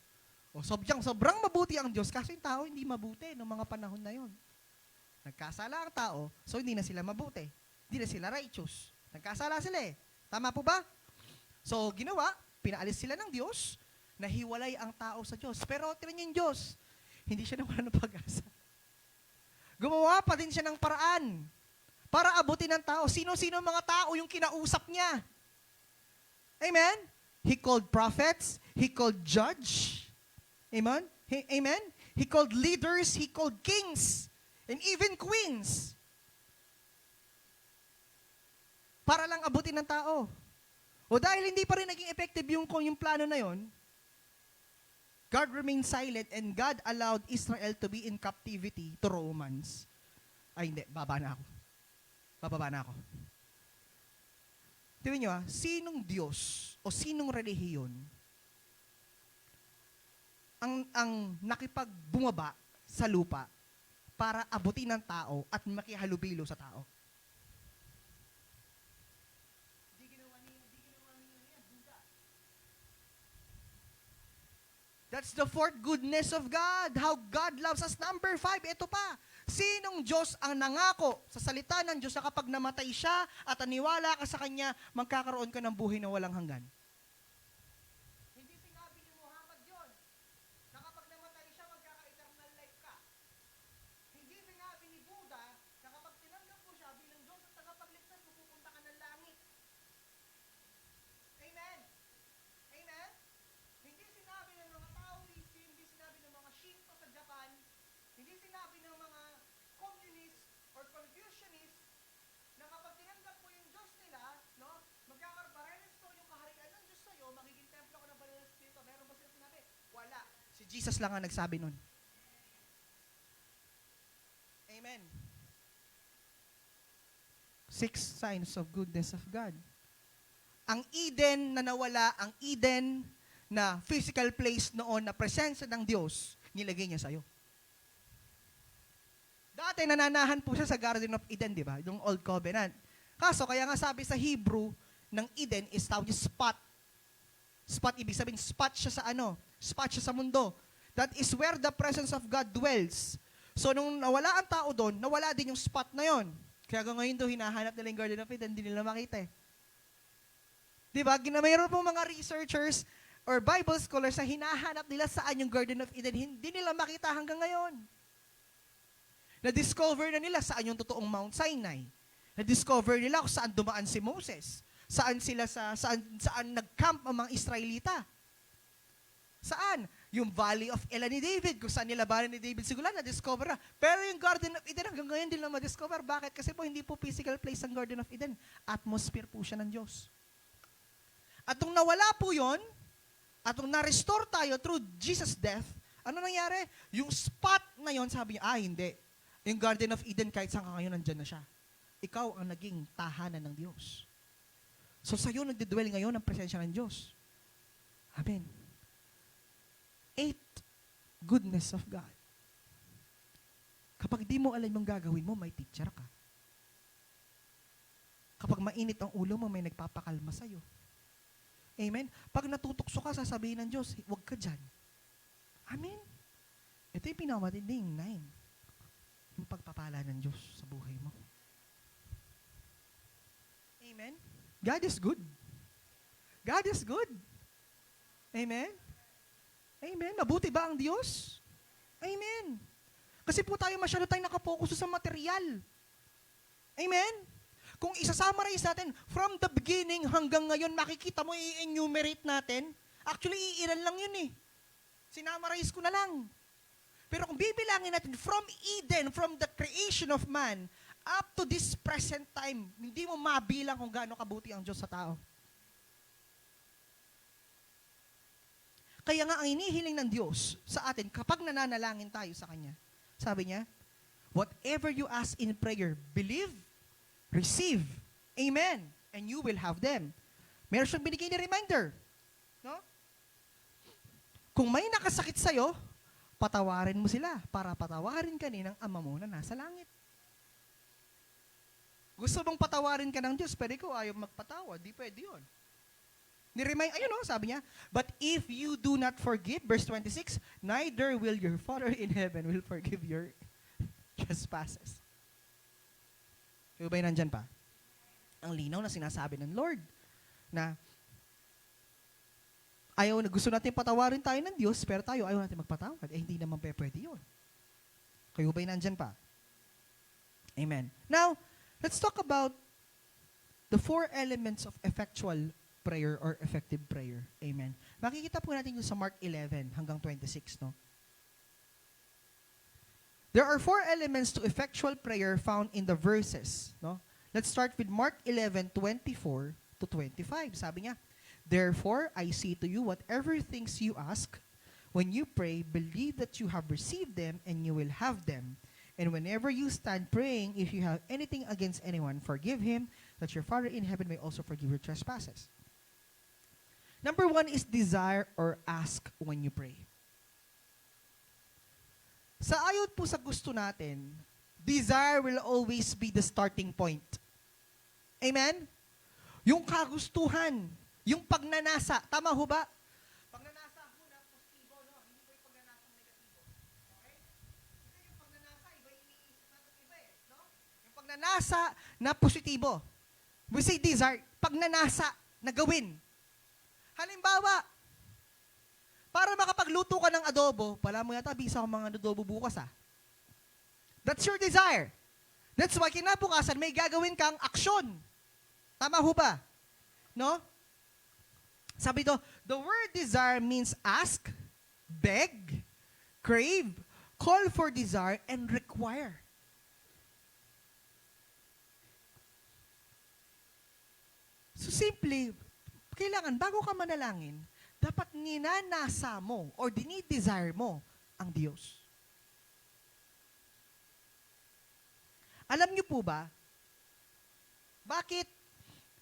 O, sobrang mabuti ang Diyos kasi yung tao hindi mabuti noong mga panahon na yon. Nagkasala ang tao, so hindi na sila mabuti. Hindi na sila righteous. Nagkasala sila eh. Tama po ba? So, ginawa, pinaalis sila ng Diyos, nahiwalay ang tao sa Diyos. Pero, tinan niyo yung Diyos, hindi siya nawala ng pag-asa. Gumawa pa din siya ng paraan para abutin ng tao. Sino-sino ang mga tao yung kinausap niya? Amen? He called prophets. He called judge. Amen? Amen? He called leaders. He called kings. And even queens. Para lang abutin ng tao. O dahil hindi pa rin naging effective yung plano na yon, God remained silent and God allowed Israel to be in captivity to Romans. Ay hindi, baba na ako. Bababa na ako. Tingnan nyo sinong Diyos o sinong relihiyon ang nakipagbumaba sa lupa para abutin ng tao at makihalubilo sa tao? That's the fourth goodness of God. How God loves us. Number 5, ito pa. Sinong Diyos ang nangako sa salita ng Diyos na kapag namatay siya at aniwala ka sa Kanya, magkakaroon ka ng buhay na walang hanggan? Hindi sinabi ni Muhammad yun, na kapag namatay siya, magkaka-eternal life ka. Hindi sinabi ni Buddha na kapag tinanggap mo siya bilang Diyos at tagapagligtas, pupunta ka ng langit. Amen? Amen? Hindi sinabi ng mga Taoist, hindi sinabi ng mga Shinto sa Japan, hindi sinabi ng mga communist or Confucianist na kapag tinanggap mo yung Diyos nila, no, magkakaroon ko yung kaharian ng Diyos sa'yo, magiging templo ko ng banal na Espiritu. Meron ba sila sinabi? Wala. Si Jesus lang ang nagsabi nun. Amen. 6 signs of goodness of God. Ang Eden na nawala, ang Eden na physical place noon na presensya ng Diyos, nilagay niya sa'yo. Dati nananahan po siya sa Garden of Eden, di ba? Yung Old Covenant. Kaso, kaya nga sabi sa Hebrew, ng Eden is tawag yung spot. Spot, ibig sabihin, spot siya sa ano? Spot siya sa mundo. That is where the presence of God dwells. So, nung nawala ang tao doon, nawala din yung spot na yon. Kaya ngayon doon, hinahanap nila yung Garden of Eden, hindi nila makita eh. Di ba? Mayroon po mga researchers or Bible scholars na hinahanap nila saan yung Garden of Eden. Hindi nila makita hanggang ngayon. Na-discover na nila saan yung totoong Mount Sinai. Na-discover nila kung saan dumaan si Moses. Saan nag-camp ang mga Israelita. Saan? Yung Valley of Elah ni David, kung saan nilabanan ni David sigula, na-discover na. Pero yung Garden of Eden, hanggang ngayon din lang ma-discover. Bakit? Kasi po hindi po physical place ang Garden of Eden. Atmosphere po siya ng Diyos. At nung nawala po yun, at nung na-restore tayo through Jesus' death, ano nangyari? Yung spot na yon, sabi niya, hindi. Yung Garden of Eden, kahit saan ka ngayon, nandyan na siya. Ikaw ang naging tahanan ng Diyos. So sa'yo nagdidwell ngayon ang presensya ng Diyos. Amen. 8, goodness of God. Kapag di mo alam yung gagawin mo, may teacher ka. Kapag mainit ang ulo mo, may nagpapakalma sa'yo. Amen? Pag natutukso ka, sasabihin ng Diyos, huwag ka dyan. Amen? Ito yung pinakamatinding 9. Yung pagpapala ng Diyos sa buhay mo. Amen? God is good. God is good. Amen? Amen? Mabuti ba ang Diyos? Amen. Kasi po tayo masyado tayong nakapokus sa material. Amen? Kung isa-summarize natin, from the beginning hanggang ngayon, makikita mo, i-enumerate natin, actually, iilan lang yun eh. Sinamarize ko na lang. Pero kung bibilangin natin, from Eden, from the creation of man, up to this present time, hindi mo mabilang kung gaano kabuti ang Diyos sa tao. Kaya nga ang inihiling ng Diyos sa atin, kapag nananalangin tayo sa Kanya, sabi niya, whatever you ask in prayer, believe, receive, Amen. And you will have them. Meron siyang binigay na reminder. No? Kung may nakasakit sa'yo, patawarin mo sila para patawarin ka ni ng Ama mo na nasa langit. Gusto mong patawarin ka ng Diyos, pero ikaw ayaw magpatawad. Di pwede yun. Ni-remind, ayun o, sabi niya, but if you do not forgive, verse 26, neither will your Father in heaven will forgive your trespasses. Kaya ba'y nandyan pa? Ang linaw na sinasabi ng Lord na gusto natin patawarin tayo ng Diyos, pero tayo ayaw natin magpatawad. Hindi naman pwede yun. Kayo ba'y nandyan pa? Amen. Now, let's talk about the 4 elements of effectual prayer or effective prayer. Amen. Makikita po natin yung sa Mark 11 hanggang 26, no? There are 4 elements to effectual prayer found in the verses, no? Let's start with Mark 11:24 to 25. Sabi niya, therefore, I say to you, whatever things you ask, when you pray, believe that you have received them and you will have them. And whenever you stand praying, if you have anything against anyone, forgive him, that your Father in heaven may also forgive your trespasses. Number 1 is desire or ask when you pray. Sa ayon po sa gusto natin, desire will always be the starting point. Amen? Yung kagustuhan, yung pagnanasa, tama ho ba? Pagnanasa ho na positibo, no? Hindi po yung pagnanasa negatibo. Okay? Kasi yung pagnanasa, iba iniisip natin iba eh, no? Yung pagnanasa na positibo. We say desire, pagnanasa na gawin. Halimbawa, para makapagluto ka ng adobo, pala mo yata, bisa ko mga adobo bukas That's your desire. That's why kinabukasan may gagawin kang aksyon. Tama ho ba? No? Sabi do, the word desire means ask, beg, crave, call for desire, and require. So simply, kailangan, bago ka manalangin, dapat ninanasa mo or dinidesire mo ang Diyos. Alam niyo po ba, bakit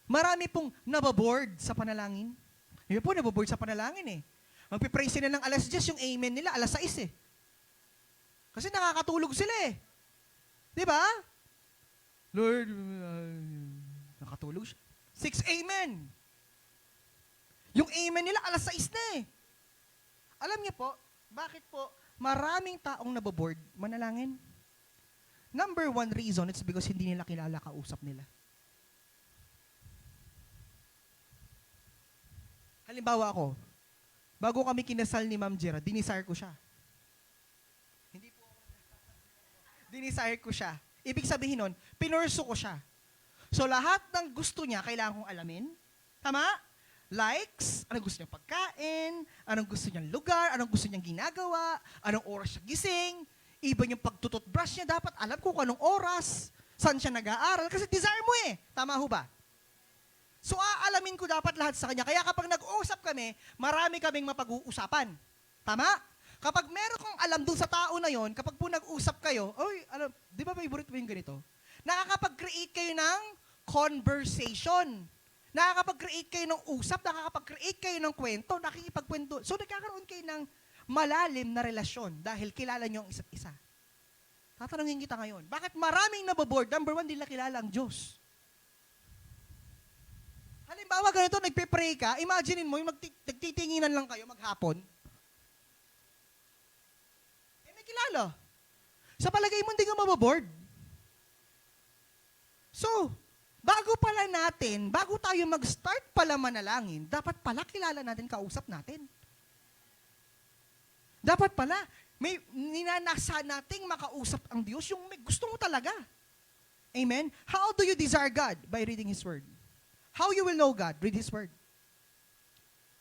marami pong nababoard sa panalangin? Yun po, nababoard sa panalangin eh. Magpipray sila ng alas 10, yung amen nila, alas 6 eh. Kasi nakakatulog sila eh. Di ba? Lord, nakatulog siya. 6 amen. Yung amen nila, alas 6 na eh. Alam niyo po, bakit po maraming taong nababoard manalangin? Number 1 reason, it's because hindi nila kilala kausap nila. Halimbawa ako, bago kami kinasal ni Ma'am Jera, dinisire ko siya. Hindi po ako dinisire ko siya. Ibig sabihin nun, pinurso ko siya. So lahat ng gusto niya, kailangan kong alamin. Tama? Likes, anong gusto niyang pagkain, anong gusto niyang lugar, anong gusto niyang ginagawa, anong oras siya gising, even yung pagtututbrush niya, dapat alam ko kung anong oras, saan siya nag-aaral, kasi desire mo eh. Tama ho ba? So aalamin ko dapat lahat sa kanya. Kaya kapag nag-uusap kami, marami kaming mapag-uusapan. Tama? Kapag meron kang alam dun sa tao na yon, kapag po nag-usap kayo, oy, alam, di ba favorite mo yung ganito? Nakakapag-create kayo ng conversation. Nakakapag-create kayo ng usap, nakakapag-create kayo ng kwento, nakikipagkwento. So nagkakaroon kayo ng malalim na relasyon dahil kilala nyo ang isa't isa. Tatanungin kita ngayon, bakit maraming nababoard? Number 1, nila kilala ang Diyos. Halimbawa, ganito, nagpe-pray ka, imaginein mo, yung nagtitinginan lang kayo maghapon. May kilala. Sa palagay mo, hindi ka mababoard. So, bago pala natin, bago tayo mag-start pala manalangin, dapat pala kilala natin, kausap natin. Dapat pala, may ninanasa nating makausap ang Diyos, yung may gusto mo talaga. Amen? How do you desire God? By reading His Word. How you will know God? Read His Word.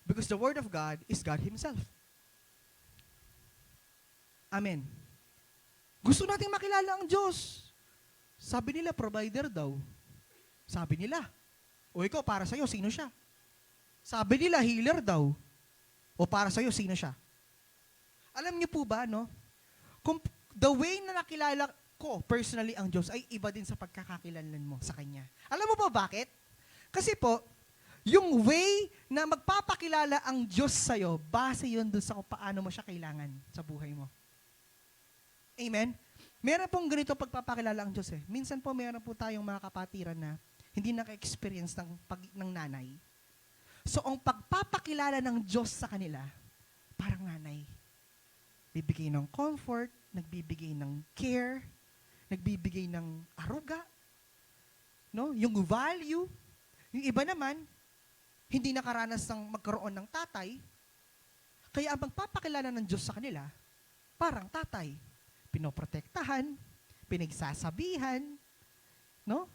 Because the Word of God is God Himself. Amen. Gusto nating makilala ang Diyos. Sabi nila, provider daw. Sabi nila, o ikaw, para sa'yo, sino siya? Sabi nila, healer daw. O para sa'yo, sino siya? Alam niyo po ba, no? Kung the way na nakilala, ko, personally, ang Diyos ay iba din sa pagkakakilanlan mo sa Kanya. Alam mo ba bakit? Kasi po, yung way na magpapakilala ang Diyos sa'yo, base yun doon sa kung paano mo siya kailangan sa buhay mo. Amen? Meron pong ganito pagpapakilala ang Diyos eh. Minsan po meron po tayong mga kapatiran na hindi naka-experience ng nanay. So, ang pagpapakilala ng Diyos sa kanila, parang nanay. Bibigay ng comfort, nagbibigay ng care, nagbibigay ng aruga, no? Yung value. Yung iba naman, hindi nakaranas ng magkaroon ng tatay, kaya ang magpapakilala ng Diyos sa kanila, parang tatay. Pinoprotektahan, pinagsasabihan, no?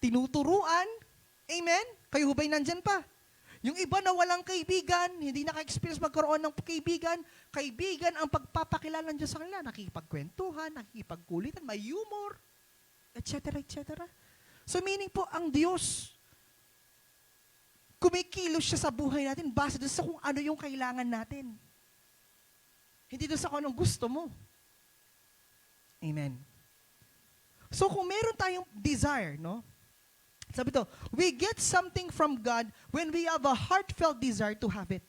Tinuturuan. Amen? Kayo hubay nandyan pa. Yung iba na walang kaibigan, hindi naka-experience magkaroon ng kaibigan ang pagpapakilala ng Diyos sa kanila. Nakikipagkwentuhan, nakikipagkulitan, may humor, etc., etc. So meaning po, ang Diyos, kumikilos siya sa buhay natin base doon sa kung ano yung kailangan natin. Hindi doon sa kung anong gusto mo. Amen. So kung meron tayong desire, no? Sabi to, we get something from God when we have a heartfelt desire to have it.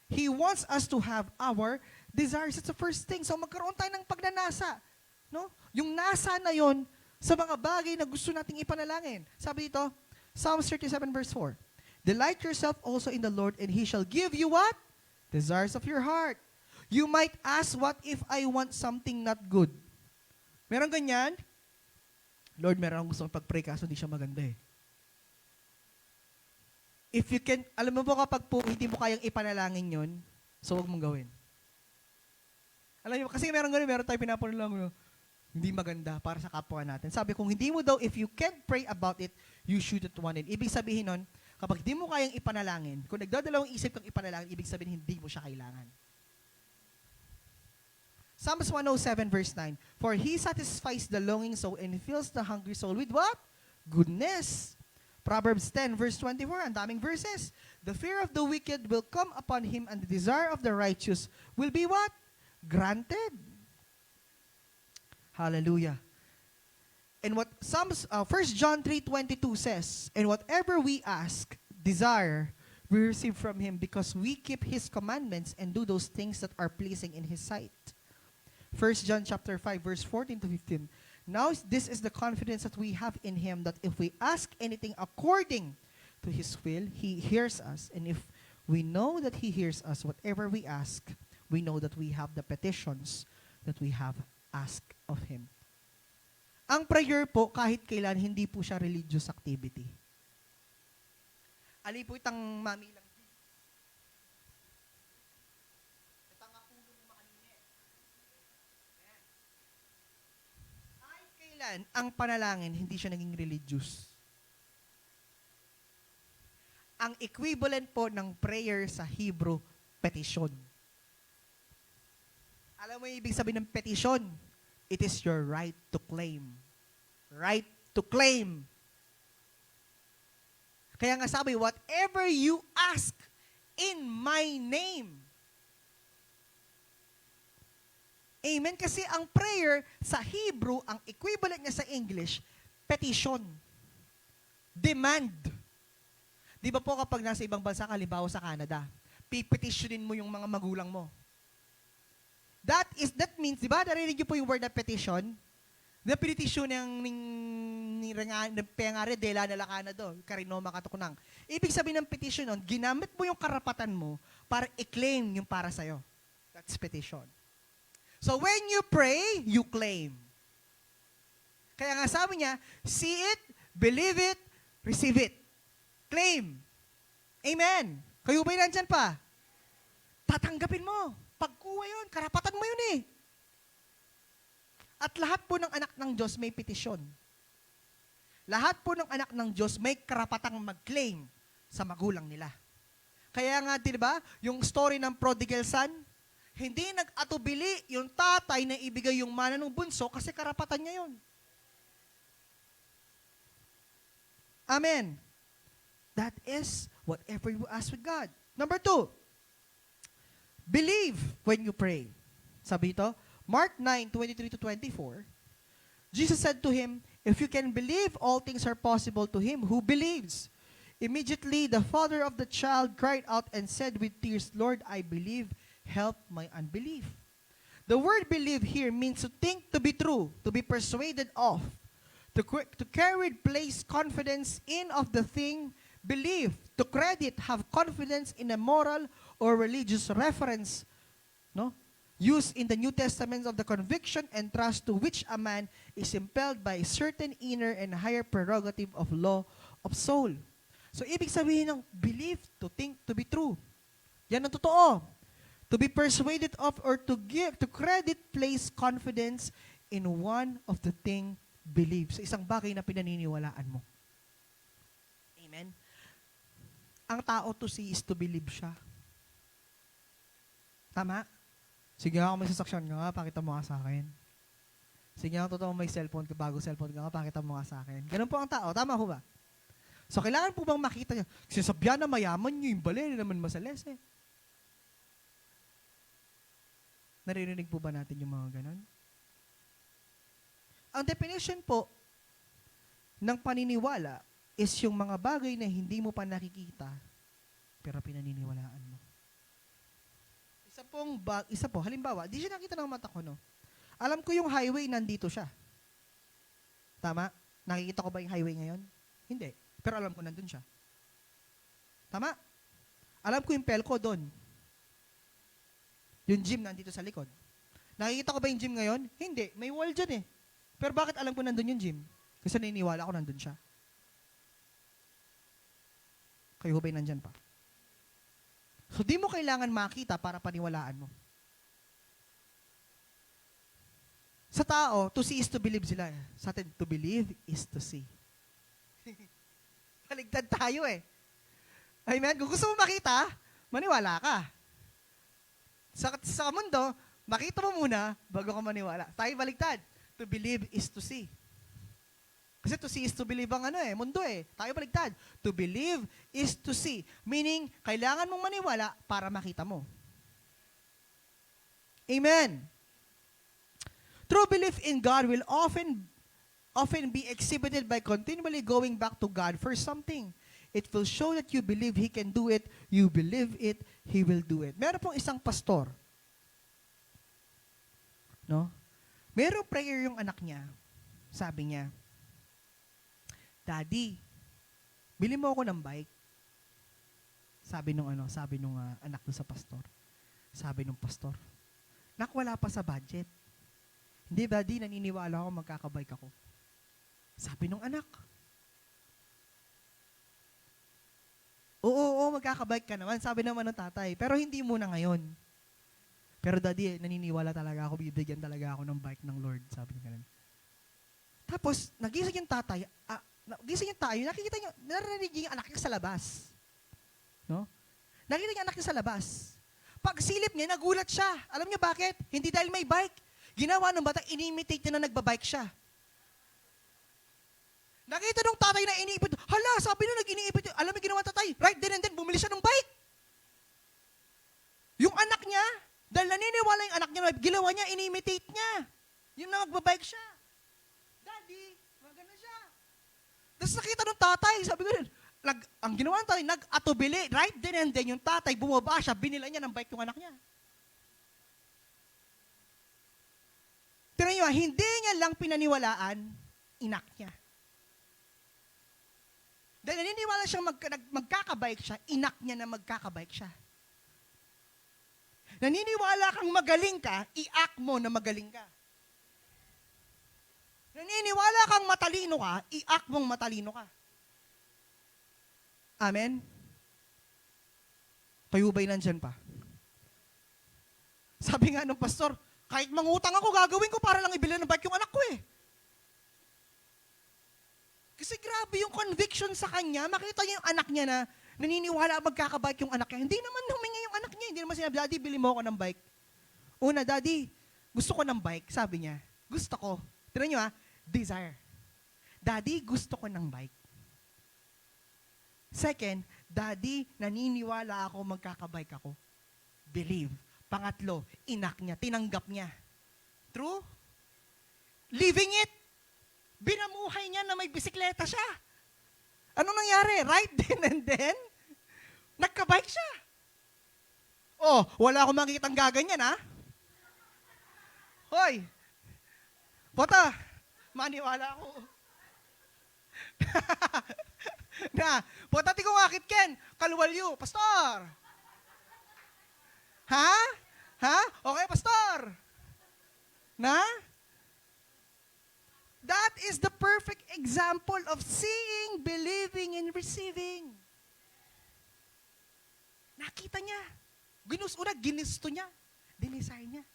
He wants us to have our desires. It's the first thing. So magkaroon tayo ng pagnanasa. No? Yung nasa na yon sa mga bagay na gusto nating ipanalangin. Sabi dito, Psalms 37 verse 4. Delight yourself also in the Lord and He shall give you what? Desires of your heart. You might ask, what if I want something not good? Meron ganyan? Lord, meron akong gustong pag-pray kaso hindi siya maganda eh. If you can, alam mo po kapag po hindi mo kayang ipanalangin yun, so huwag mong gawin. Alam mo, kasi meron tayo pinapanalangin, hindi maganda para sa kapwa natin. Sabi, kung hindi mo daw, if you can't pray about it, you shouldn't want it. Ibig sabihin nun, kapag hindi mo kayang ipanalangin, kung nagdadalawang isip kang ipanalangin, ibig sabihin hindi mo siya kailangan. Psalms 107 verse 9, for He satisfies the longing soul and fills the hungry soul with what? Goodness. Proverbs 10 verse 24, ang daming verses. The fear of the wicked will come upon him and the desire of the righteous will be what? Granted. Hallelujah. And what 1 John 3:22 says, and whatever we ask, desire, we receive from Him because we keep His commandments and do those things that are pleasing in His sight. 1 John chapter 5 verse 14 to 15. Now this is the confidence that we have in Him, that if we ask anything according to His will, He hears us. And if we know that He hears us, whatever we ask, we know that we have the petitions that we have asked of Him. Ang prayer po, kahit kailan, hindi po siya religious activity. Ali po itang mami lang. Kahit kailan, ang panalangin, hindi siya naging religious. Ang equivalent po ng prayer sa Hebrew, petition. Alam mo yung ibig sabihin ng petition? It is your right to claim. Right to claim. Kaya nga sabi, whatever you ask in my name. Amen? Kasi ang prayer sa Hebrew, ang equivalent niya sa English, petition. Demand. Di ba po kapag nasa ibang bansa, halimbawa sa Canada, pipetitionin mo yung mga magulang mo. That means, di ba, narinig niyo po yung word na petition? Na petition ng pengare dela na Canada, karinoma katukunang. Ibig sabihin ng petition nun, ginamit mo yung karapatan mo para i-claim yung para sa'yo. That's petition. So when you pray, you claim. Kaya nga sabi niya, see it, believe it, receive it. Claim. Amen. Kayo ba'y nandyan pa? Tatanggapin mo. Pagkuha yun, karapatan mo yun eh. At lahat po ng anak ng Diyos may petisyon. Lahat po ng anak ng Diyos may karapatang mag-claim sa magulang nila. Kaya nga, di ba, yung story ng prodigal son, hindi nag-atubili yung tatay na ibigay yung mana ng bunso kasi karapatan niya yun. Amen. That is whatever you ask with God. Number 2, believe when you pray. Sabi ito, Mark 9:23 to 24, Jesus said to him, "If you can believe, all things are possible to him who believes." Immediately, the father of the child cried out and said with tears, "Lord, I believe, help my unbelief." The word believe here means to think to be true, to be persuaded of, to carry, place confidence in of the thing, believe, to credit, have confidence in a moral or religious reference, no? Used in the New Testament of the conviction and trust to which a man is impelled by a certain inner and higher prerogative of law of soul. So, ibig sabihin ng believe, to think to be true. Yan ang totoo. To be persuaded of or to give, to credit, place confidence in one of the thing believe. Sa isang bagay na pinaniniwalaan mo. Amen? Ang tao to see is to believe siya. Tama? Sige nga, kung may sasaksyon ka nga, pakita mo nga sa akin. Sige nga, totoo may cellphone ka, bago cellphone ka nga, pakita mo nga sa akin. Ganun po ang tao. Tama ho ba? So, kailangan po bang makita niya? Sinasabihan na mayaman niyo, yung bali naman masales eh. Naririnig po ba natin yung mga ganon? Ang definition po ng paniniwala is yung mga bagay na hindi mo pa nakikita pero pinaniniwalaan mo. Isa po, halimbawa, di siya nakita ng mata ko, no? Alam ko yung highway, nandito siya. Tama? Nakikita ko ba yung highway ngayon? Hindi. Pero alam ko nandun siya. Tama? Alam ko yung Pelco doon. Yung gym nandito sa likod. Nakikita ko ba yung gym ngayon? Hindi. May wall dyan eh. Pero bakit alam ko nandun yung gym? Kasi naniniwala ko nandun siya. Kayo ba'y nandyan pa? So, di mo kailangan makita para paniwalaan mo. Sa tao, to see is to believe sila. Sa atin, to believe is to see. Baligtad tayo eh. Amen? Kung gusto mo makita, maniwala ka. Sa mundo, makita mo muna bago ka maniwala. Tayo baligtad. To believe is to see. Kasi to see is to believe ang mundo eh. Tayo baligtad. To believe is to see. Meaning, kailangan mong maniwala para makita mo. Amen. True belief in God will often be exhibited by continually going back to God for something. It will show that you believe He can do it. You believe it, He will do it. Meron pong isang pastor. No? Merong prayer yung anak niya. Sabi niya, "Daddy, bili mo ako ng bike." Sabi nung anak doon sa pastor. Sabi nung pastor, "Nak, wala pa sa budget." "Hindi, Daddy, naniniwala ako magkakabike ako." Sabi nung anak, Oo, magkakabike ka naman. Sabi naman ng tatay, pero hindi muna ngayon. Pero Daddy, naniniwala talaga ako, bibigyan talaga ako ng bike ng Lord. Sabi niya ganun. Tapos, nagising yung tatay, nagising yung tayo, nakikita niya, narinig niya yung anak niya sa labas. No? Nakikita niya anak niya sa labas. Pag silip niya, nagulat siya. Alam niyo bakit? Hindi dahil may bike. Ginawa ng bata, inimitate niya na nagbabike siya. Nakita nung tatay na iniipit, hala, sabi nung nag-iniipit, alam mo ginawa tatay, right then and then, bumili siya ng bike. Yung anak niya, dahil naniniwala yung anak niya, ginawa niya, inimitate niya. Yung na magbabike siya. Daddy, maganda siya. Tapos nakita nung tatay, sabi ko rin, ang ginawa ng tatay, nag-atubili, right then and then, yung tatay, bumaba siya, binila niya ng bike yung anak niya. Pero yun, hindi niya lang pinaniwalaan, inak niya. Dahil naniniwala siyang magkakabike siya, inak niya na magkakabike siya. Naniniwala kang magaling ka, i-act mo na magaling ka. Naniniwala kang matalino ka, i-act mong matalino ka. Amen? Kayo ba'y nandyan pa? Sabi nga ng pastor, kahit mangutang ako, gagawin ko para lang ibili ng bike yung anak ko eh. Kasi grabe yung conviction sa kanya, makita niya yung anak niya na naniniwala magkakabike yung anak niya. Hindi naman humingi yung anak niya. Hindi naman sinabi, Daddy, bili mo ako ng bike. Una, Daddy, gusto ko ng bike. Sabi niya, gusto ko. Tignan niyo desire. Daddy, gusto ko ng bike. Second, Daddy, naniniwala ako magkakabike ako. Believe. Pangatlo, inak niya, tinanggap niya. True? Living it. Binamuhay niya na may bisikleta siya. Anong nangyari? Right then and then, nagka-bike siya. Oh, wala akong makikitang gaganyan, ha? Hoy! Bota! Maniwala ako. Na, bota ti kong akit ken, kaluwalyo, pastor! Ha? Ha? Okay, pastor! Na? That is the perfect example of seeing, believing, and receiving. Nakita niya. Ginisto niya. Dinisay niya.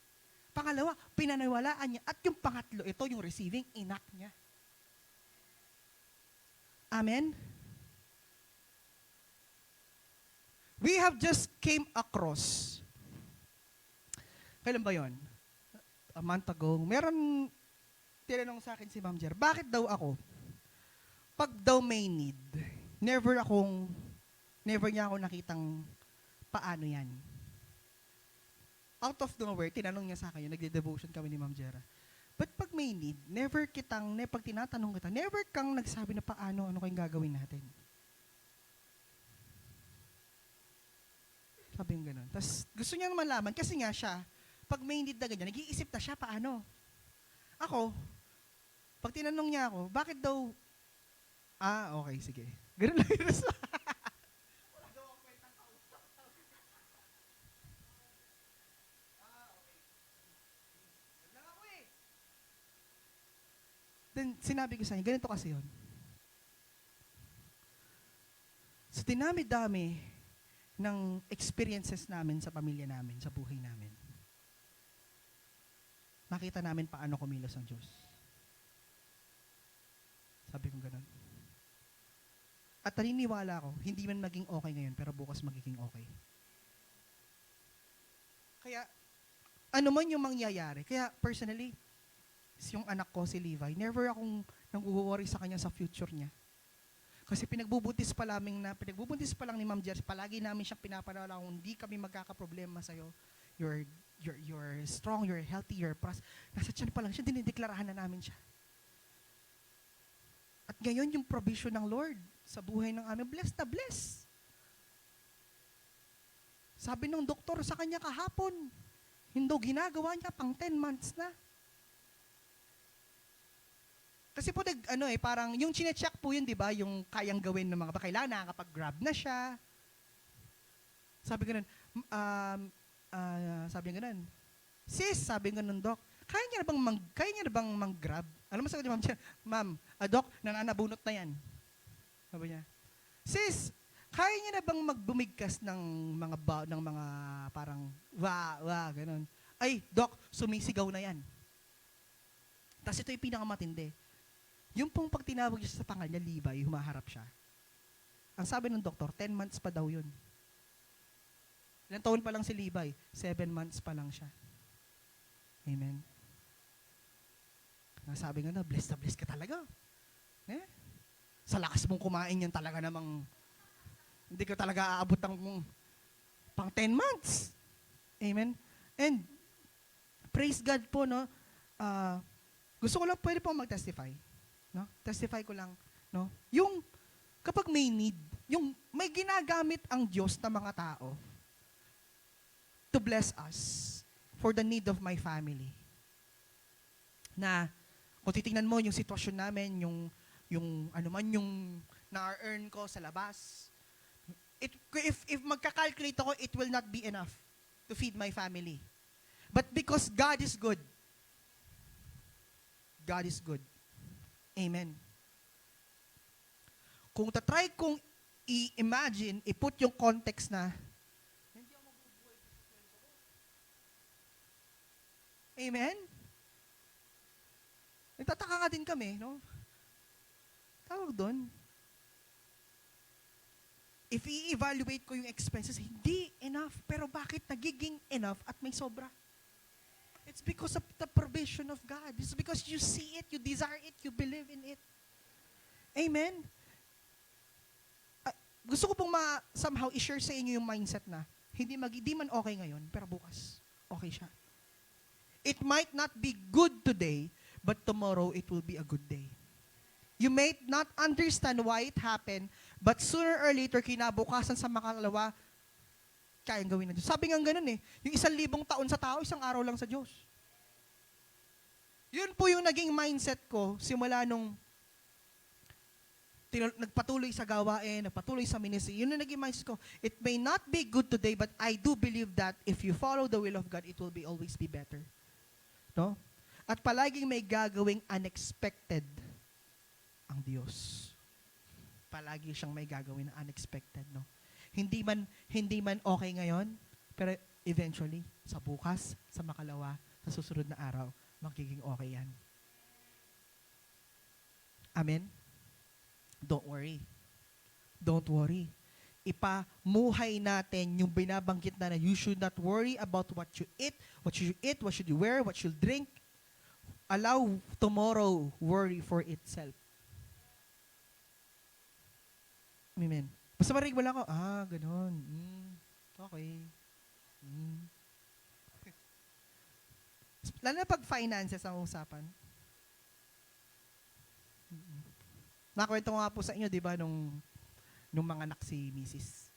Pangalawa, pinaniwalaan niya. At yung pangatlo, ito yung receiving, inak niya. Amen? We have just came across. Kailan ba yun? A month ago. Meron tinanong sa akin si Ma'am Jer, bakit daw ako? Pag daw may need, never niya ako nakitang paano yan. Out of nowhere, tinanong niya sa akin, nagde-devotion kami ni Ma'am Jera. But pag may need, pag tinatanong kita, never kang nagsabi na paano, ano kayong gagawin natin. Sabi yung gano'n. Tapos gusto niya malaman, kasi nga siya, pag may need na ganyan, nag-iisip na siya paano. Ako, pag tinanong niya ako, bakit daw, okay, sige. Ganun lang yun. Then, sinabi ko sa niya, ganito kasi yun. Sa dinami-dami ng experiences namin sa pamilya namin, sa buhay namin, nakita namin paano kumilos ang Diyos. Sabi ko ganun. At naniniwala ako, hindi man maging okay ngayon, pero bukas magiging okay. Kaya, ano man yung mangyayari, kaya personally, yung anak ko, si Levi, never akong nag-worry sa kanya sa future niya. Kasi pinagbubuntis pa lang ni Ma'am Jers, palagi namin siyang pinapalala kung hindi kami magkakaproblema sa'yo. You're strong, you're healthy, you're prosperous. Nasa tiyan pa lang siya, dinideklarahan na namin siya. At ngayon yung provision ng Lord sa buhay ng amin, blessed na blessed. Sabi ng doktor sa kanya kahapon, hindi ginagawa niya pang 10 months na. Kasi po parang yung chine-check po yun, di ba? Yung kayang gawin ng mga bakailan, nakakapag-grab na siya. Sabi ganun, sis, sabi ganun, Doc, kaya niya na bang mag-grab? Alam mo sabi ni Ma'am, Ma'am, Doc, nananabunot na yan. Sabi niya, sis, kaya niya na bang magbumigkas ng mga parang, ganun. Ay, Doc, sumisigaw na yan. Tapos ito yung pinakamatindi. Yung pong pag tinawag siya sa pangalan niya, Levi, humaharap siya. Ang sabi ng doktor, 10 months pa daw yun. Ilang taon pa lang si Levi? 7 months pa lang siya. Amen. Sabi nga na, blessed ka talaga. Sa lakas mong kumain yan talaga namang, hindi ka talaga aabot ng pang 10 months. Amen. And, praise God po, no, gusto ko lang, pwede po mag-testify. No? Testify ko lang, no? Yung, kapag may need, yung may ginagamit ang Diyos na mga tao to bless us for the need of my family. Na, kung titingnan mo yung sitwasyon namin, yung na-earn ko sa labas, if magka-calculate ako, it will not be enough to feed my family. But because God is good, God is good. Amen. Kung tatry kong i-imagine, i-put yung context na, hindi ako mabubuhay sa sweldo ko. Amen? Nagtataka nga din kami, no? Tawag doon. If i-evaluate ko yung expenses, hindi enough. Pero bakit nagiging enough at may sobra? It's because of the provision of God. It's because you see it, you desire it, you believe in it. Amen? Gusto ko pong somehow i-share sa inyo yung mindset na hindi man okay ngayon, pero bukas, okay siya. It might not be good today, but tomorrow it will be a good day. You may not understand why it happened, but sooner or later, kinabukasan sa makalawa, kayang gawin ng Diyos. Sabi nga ganun eh, yung 1,000 taon sa tao, isang araw lang sa Diyos. Yun po yung naging mindset ko simula nung nagpatuloy sa gawain, nagpatuloy sa ministry. Yun yung naging mindset ko. It may not be good today, but I do believe that if you follow the will of God, it will always be better. No? At palaging may gagawing unexpected ang Diyos. Palagi siyang may gagawin na unexpected, no? Hindi man okay ngayon, pero eventually, sa bukas, sa makalawa, sa susunod na araw, magiging okay yan. Amen? Don't worry. Don't worry. Ipamuhay natin yung binabanggit na you should not worry about what you eat, what should you wear, what you'll drink. Allow tomorrow worry for itself. Amen. Basta marinig mo lang ako, ganun. Okay. Lalo na pag finances ang usapan. Nakwento ko nga po sa inyo, di ba, nung mga anak si Mrs.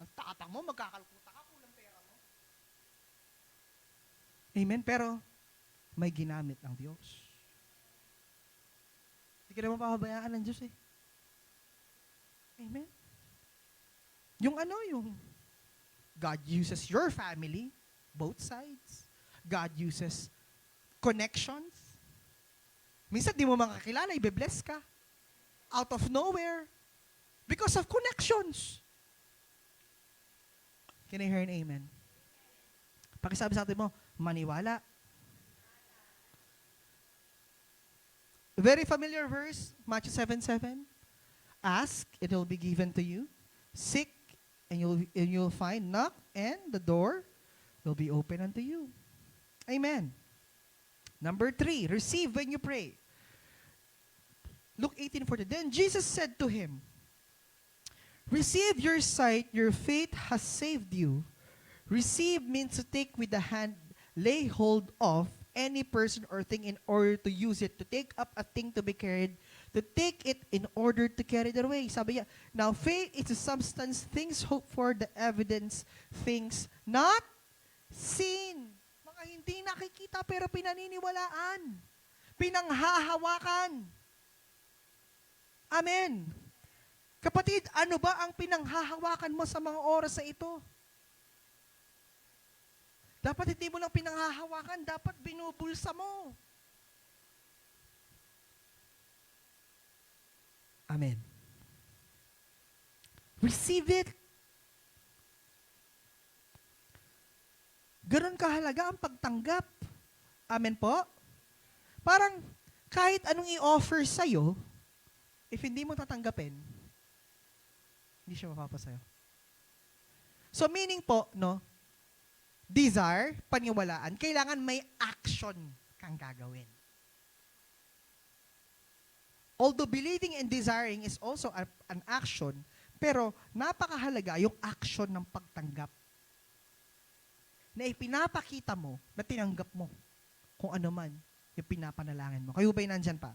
Ang tatang mo, magkakalkuta ka, kulang pera mo. Amen. Pero, may ginamit ng Diyos. Hindi ka naman papabayaan ng Diyos eh. Amen. Yung God uses your family, both sides. God uses connections. Minsan di mo makakilala, ibe-bless ka. Out of nowhere. Because of connections. Can I hear an amen? Pakisabi sa atin mo, maniwala. Very familiar verse, Matthew 7:7. Ask, it will be given to you. Seek, and you'll find. Knock, and the door will be open unto you. Amen. Number 3, receive when you pray. Luke 18:40. Then Jesus said to him, receive your sight, your faith has saved you. Receive means to take with the hand, lay hold of any person or thing in order to use it, to take up a thing to be carried, to take it in order to carry it away. Sabi niya, now faith is a substance, things hoped for, the evidence, things not seen. Mga hindi nakikita pero pinaniniwalaan. Pinanghahawakan. Amen. Kapatid, ano ba ang pinanghahawakan mo sa mga oras na ito? Dapat hindi mo lang pinanghahawakan, dapat binubulsa mo. Amen. Receive it. Ganon kahalaga ang pagtanggap. Amen po? Parang kahit anong i-offer sa'yo, if hindi mo tatanggapin, hindi siya mapapasayo. So meaning po, no, desire, paniwalaan, kailangan may action kang gagawin. Although believing and desiring is also an action, pero napakahalaga yung action ng pagtanggap. Na ipinapakita mo, na tinanggap mo, kung ano man yung pinapanalangin mo. Kayo ba'y nandyan pa?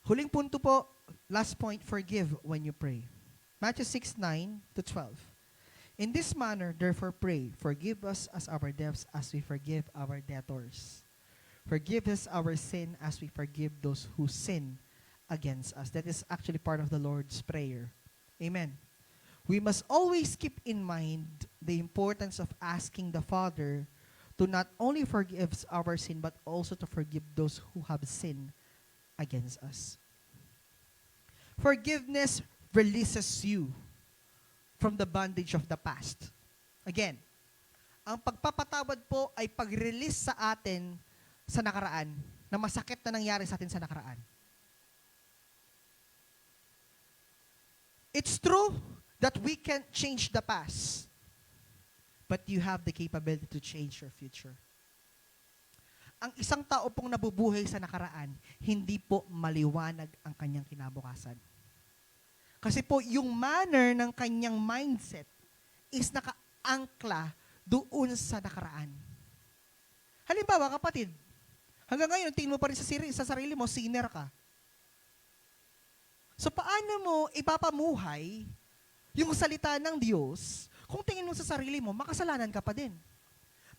Huling punto po, last point, forgive when you pray. Matthew 6:9-12. In this manner, therefore pray, forgive us as our debts as we forgive our debtors. Forgive us our sin as we forgive those who sin against us. That is actually part of the Lord's Prayer. Amen. We must always keep in mind the importance of asking the Father to not only forgive our sin, but also to forgive those who have sinned against us. Forgiveness releases you from the bondage of the past. Again, ang pagpapatawad po ay pag-release sa atin sa nakaraan, na masakit na nangyari sa atin sa nakaraan. It's true that we can't change the past, but you have the capability to change your future. Ang isang tao pong nabubuhay sa nakaraan, hindi po maliwanag ang kanyang kinabukasan. Kasi po, yung manner ng kanyang mindset is nakaangkla doon sa nakaraan. Halimbawa, kapatid, Hanggang ngayon, tingin mo pa rin sa sarili mo, sinner ka. So paano mo ipapamuhay yung salita ng Diyos kung tingin mo sa sarili mo, makasalanan ka pa din?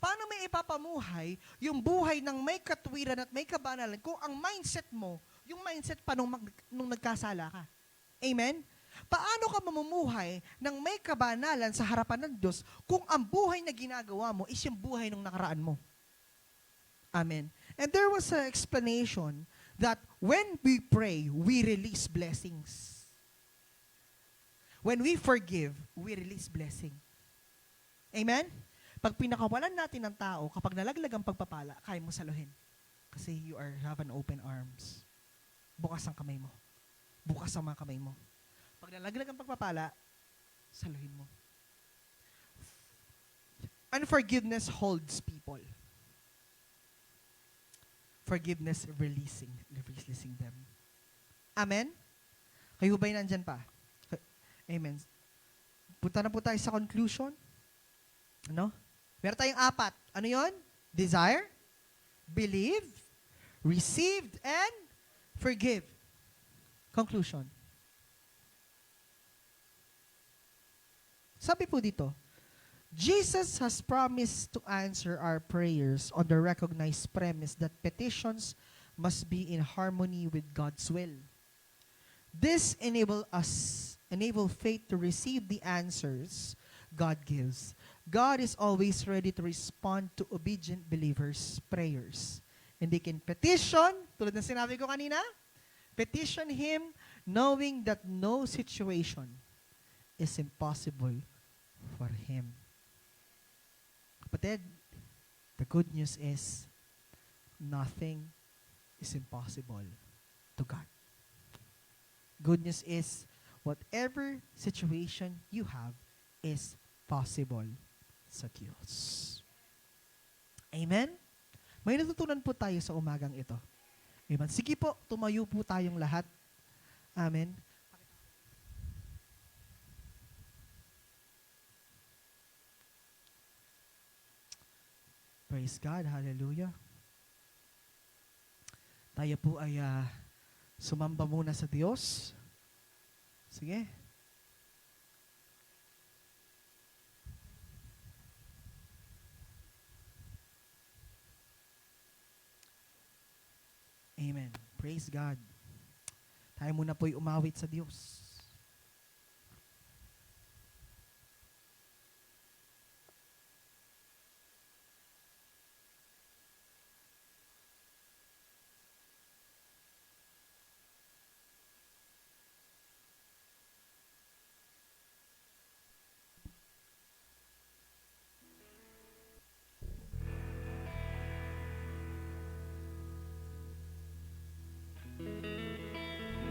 Paano mo ipapamuhay yung buhay ng may katwiran at may kabanalan kung ang mindset mo, yung mindset pa nung nagkasala ka? Amen? Paano ka mamumuhay ng may kabanalan sa harapan ng Diyos kung ang buhay na ginagawa mo is yung buhay nung nakaraan mo? Amen. And there was an explanation that when we pray, we release blessings. When we forgive, we release blessing. Amen? Pag pinakawalan natin ng tao, kapag nalaglag ang pagpapala, kaya mo saluhin. Kasi you have an open arms. Bukas ang kamay mo. Bukas ang mga kamay mo. Pag nalaglag ang pagpapala, saluhin mo. Unforgiveness holds people. Forgiveness, releasing them. Amen? Kayo ba'y nandyan pa? Amen. Punta na po tayo sa conclusion. Ano? Meron tayong 4. Ano yon? Desire, believe, received, and forgive. Conclusion. Sabi po dito, Jesus has promised to answer our prayers on the recognized premise that petitions must be in harmony with God's will. This enable faith to receive the answers God gives. God is always ready to respond to obedient believers' prayers. And they can petition, tulad ng sinabi ko kanina, petition Him knowing that no situation is impossible for Him. Kapatid, the good news is nothing is impossible to God. Good news is whatever situation you have is possible sa Diyos. Amen? May natutunan po tayo sa umagang ito. Amen. Sige po, tumayo po tayong lahat. Amen. Praise God. Hallelujah. Tayo po ay sumamba muna sa Diyos. Sige. Amen. Praise God. Tayo muna po'y umawit sa Diyos.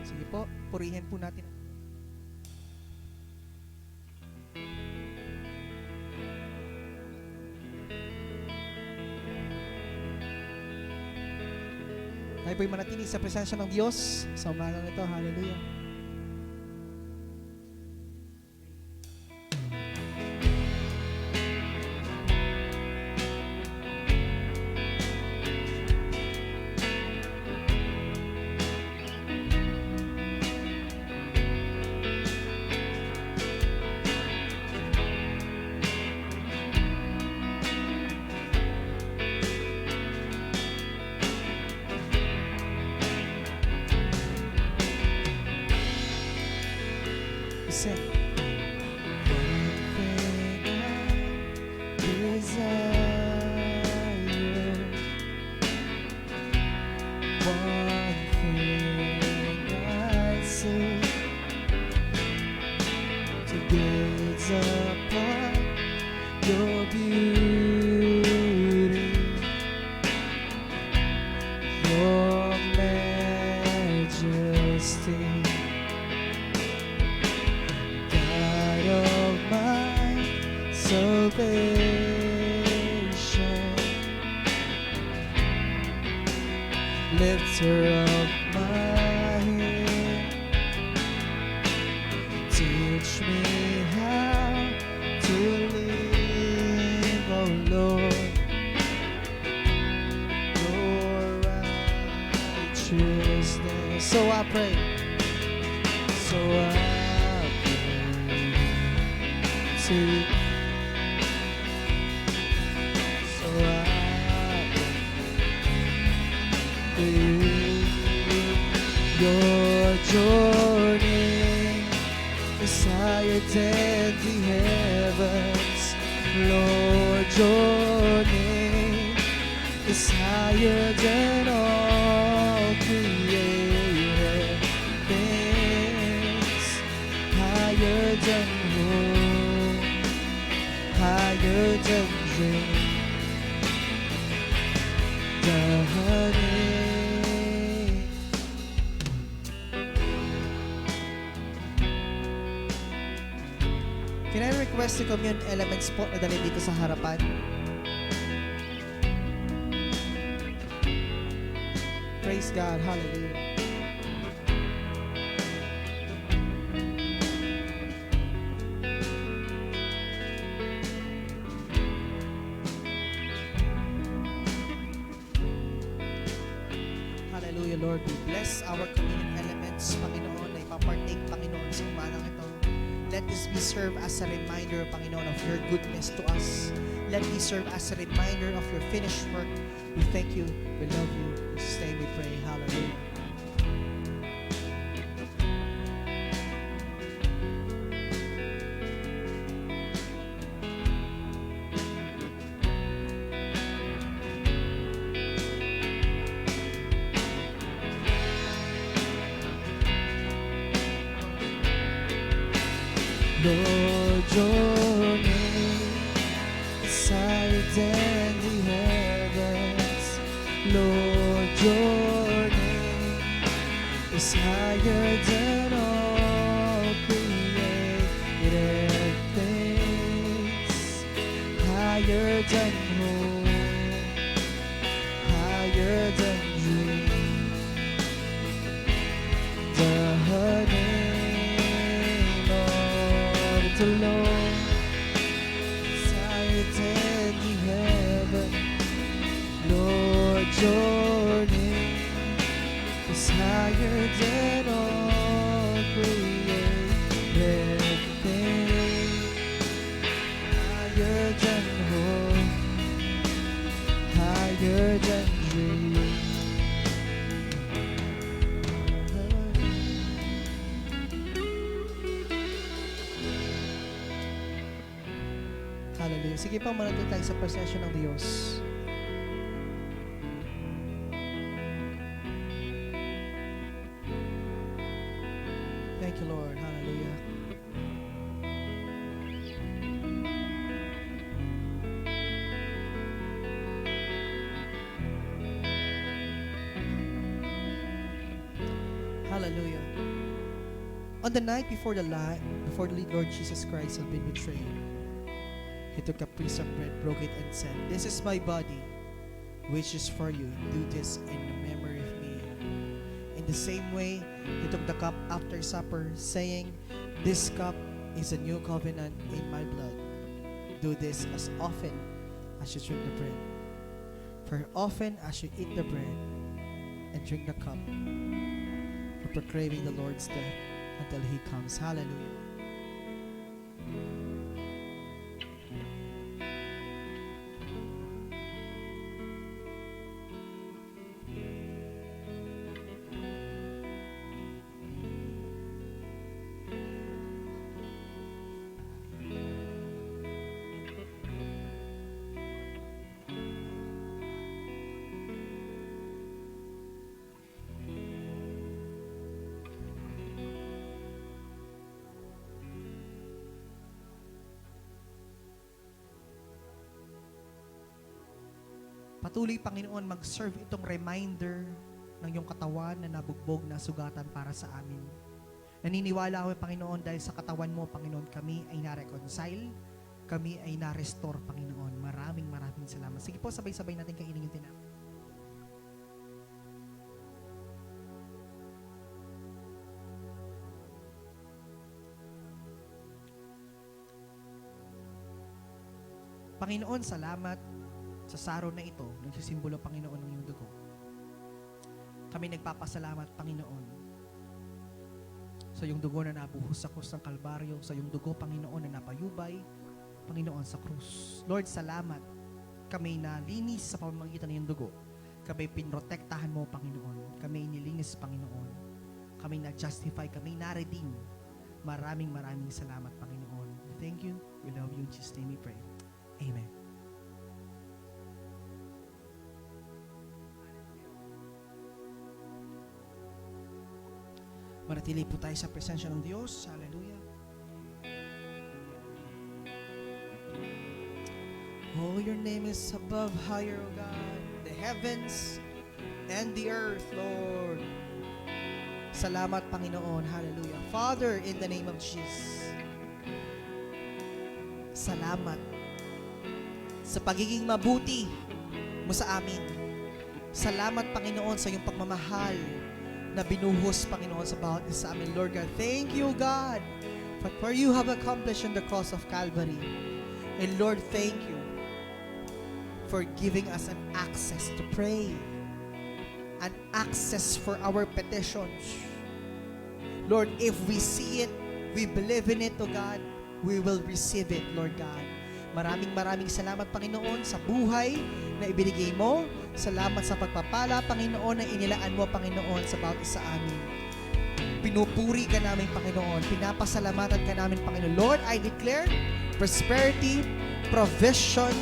Sige po, purihin po natin. Tayo po'y manatili sa presensya ng Diyos sa umagang ito. Hallelujah. Sing. One thing I see, to gaze upon your beauty, your majesty. Salvation, lifter of my head, teach me how to live, oh Lord, your So I pray. So I pray to you. So I pray to you. Your journey is higher than the heavens. Lord, your name is higher than all created things. Higher than hope, higher than dream. The honey. Can I request the commune elements po na dalhin dito sa harapan? Praise God. Hallelujah. Hallelujah, Lord. We bless our communion elements, Panginoon, na ipapartake, Panginoon, sa umalang ito. Let this be served as a reminder, Panginoon, of your goodness to us. Let this serve as a reminder of your finished work. We thank you. We love you. In Jesus' name we pray. Hallelujah. Lord, your name is higher than the heavens. Lord, your name is higher than all created things. Higher than hope, higher than dream. The name of the Lord is higher than the heaven. Lord, your name is higher than all created things. Higher than hope, higher than dream. Hallelujah. Sige pa, manatili tayo sa presensya ng Diyos. Thank you, Lord. Hallelujah. Hallelujah. On the night before the Lord Jesus Christ had been betrayed, He took a piece of bread, broke it, and said, "This is my body, which is for you. Do this in memory of me." In the same way, He took the cup after supper, saying, "This cup is a new covenant in my blood. Do this as often as you drink the bread. For often as you eat the bread and drink the cup, you're proclaiming the Lord's death until He comes." Hallelujah. Patuloy, Panginoon, mag-serve itong reminder ng iyong katawan na nabugbog na sugatan para sa amin. Naniniwala ako, Panginoon, dahil sa katawan mo, Panginoon, kami ay na-reconcile, kami ay na-restore, Panginoon. Maraming salamat. Sige po, sabay-sabay natin kainin yung tinapay. Panginoon, salamat sa saro na ito, nagsisimbolo, Panginoon, ng iyong dugo. Kami nagpapasalamat, Panginoon, sa iyong dugo na nabuhos sa krus ng Kalbaryo, sa iyong dugo, Panginoon, na napayubay, Panginoon, sa krus. Lord, salamat. Kami nalinis sa pamamagitan ng iyong dugo. Kami pinrotektahan mo, Panginoon. Kami inilinis, Panginoon. Kami na-justify, kami na-redeem. Maraming salamat, Panginoon. Thank you. We love you. In Jesus' name we pray. Amen. Manatili po tayo sa presensya ng Diyos. Hallelujah. Oh, your name is above higher, O God, the heavens and the earth, Lord. Salamat, Panginoon. Hallelujah. Father, in the name of Jesus, salamat sa pagiging mabuti mo sa amin. Salamat, Panginoon, sa iyong pagmamahal na binuhos, Panginoon, sa bawat isa sa amin. Lord God, thank you, God, for what you have accomplished on the cross of Calvary. And Lord, thank you for giving us an access to pray, an access for our petitions. Lord, if we see it, we believe in it, O God, we will receive it, Lord God. Maraming salamat, Panginoon, sa buhay na ibinigay mo. Salamat sa pagpapala, Panginoon, na inilaan mo, Panginoon, sa bawat isa amin. Pinupuri ka namin, Panginoon. Pinapasalamatan ka namin, Panginoon. Lord, I declare prosperity, provision,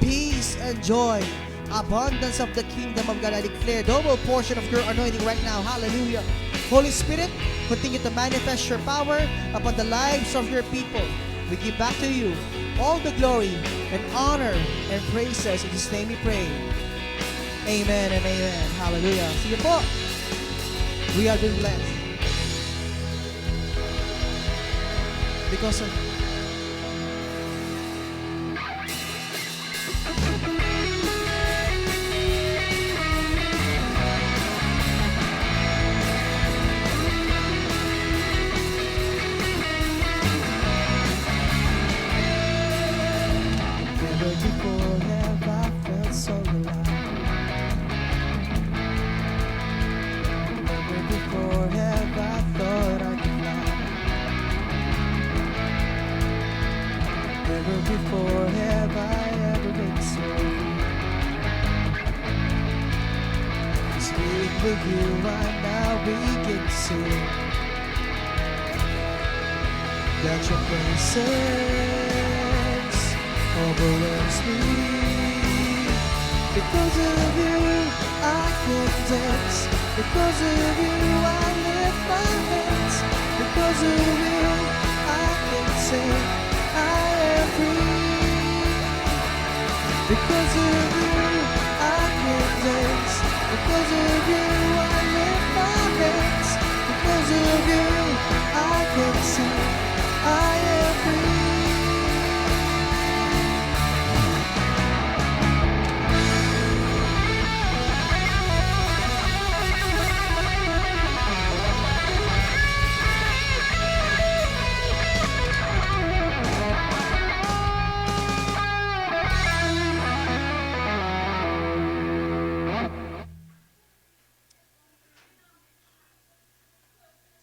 peace, and joy. Abundance of the kingdom of God. I declare double portion of your anointing right now. Hallelujah. Holy Spirit, continue to manifest your power upon the lives of your people. We give back to you all the glory and honor and praises. In His name we pray. Amen and amen. Hallelujah. Sige po. We are being blessed. Because of never before have I felt so alive. Never before have I thought I could fly. Never before have I ever been so free. Just being with you right now we can see that your presence overwhelms me. Because of you, I can dance. Because of you, I lift my hands. Because of you, I can sing. I am free. Because of you, I can dance. Because of you, I lift my hands. Because of you, I can sing. I am free.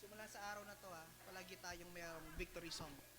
Simula sa araw na to, palagi tayong mayroong victory song.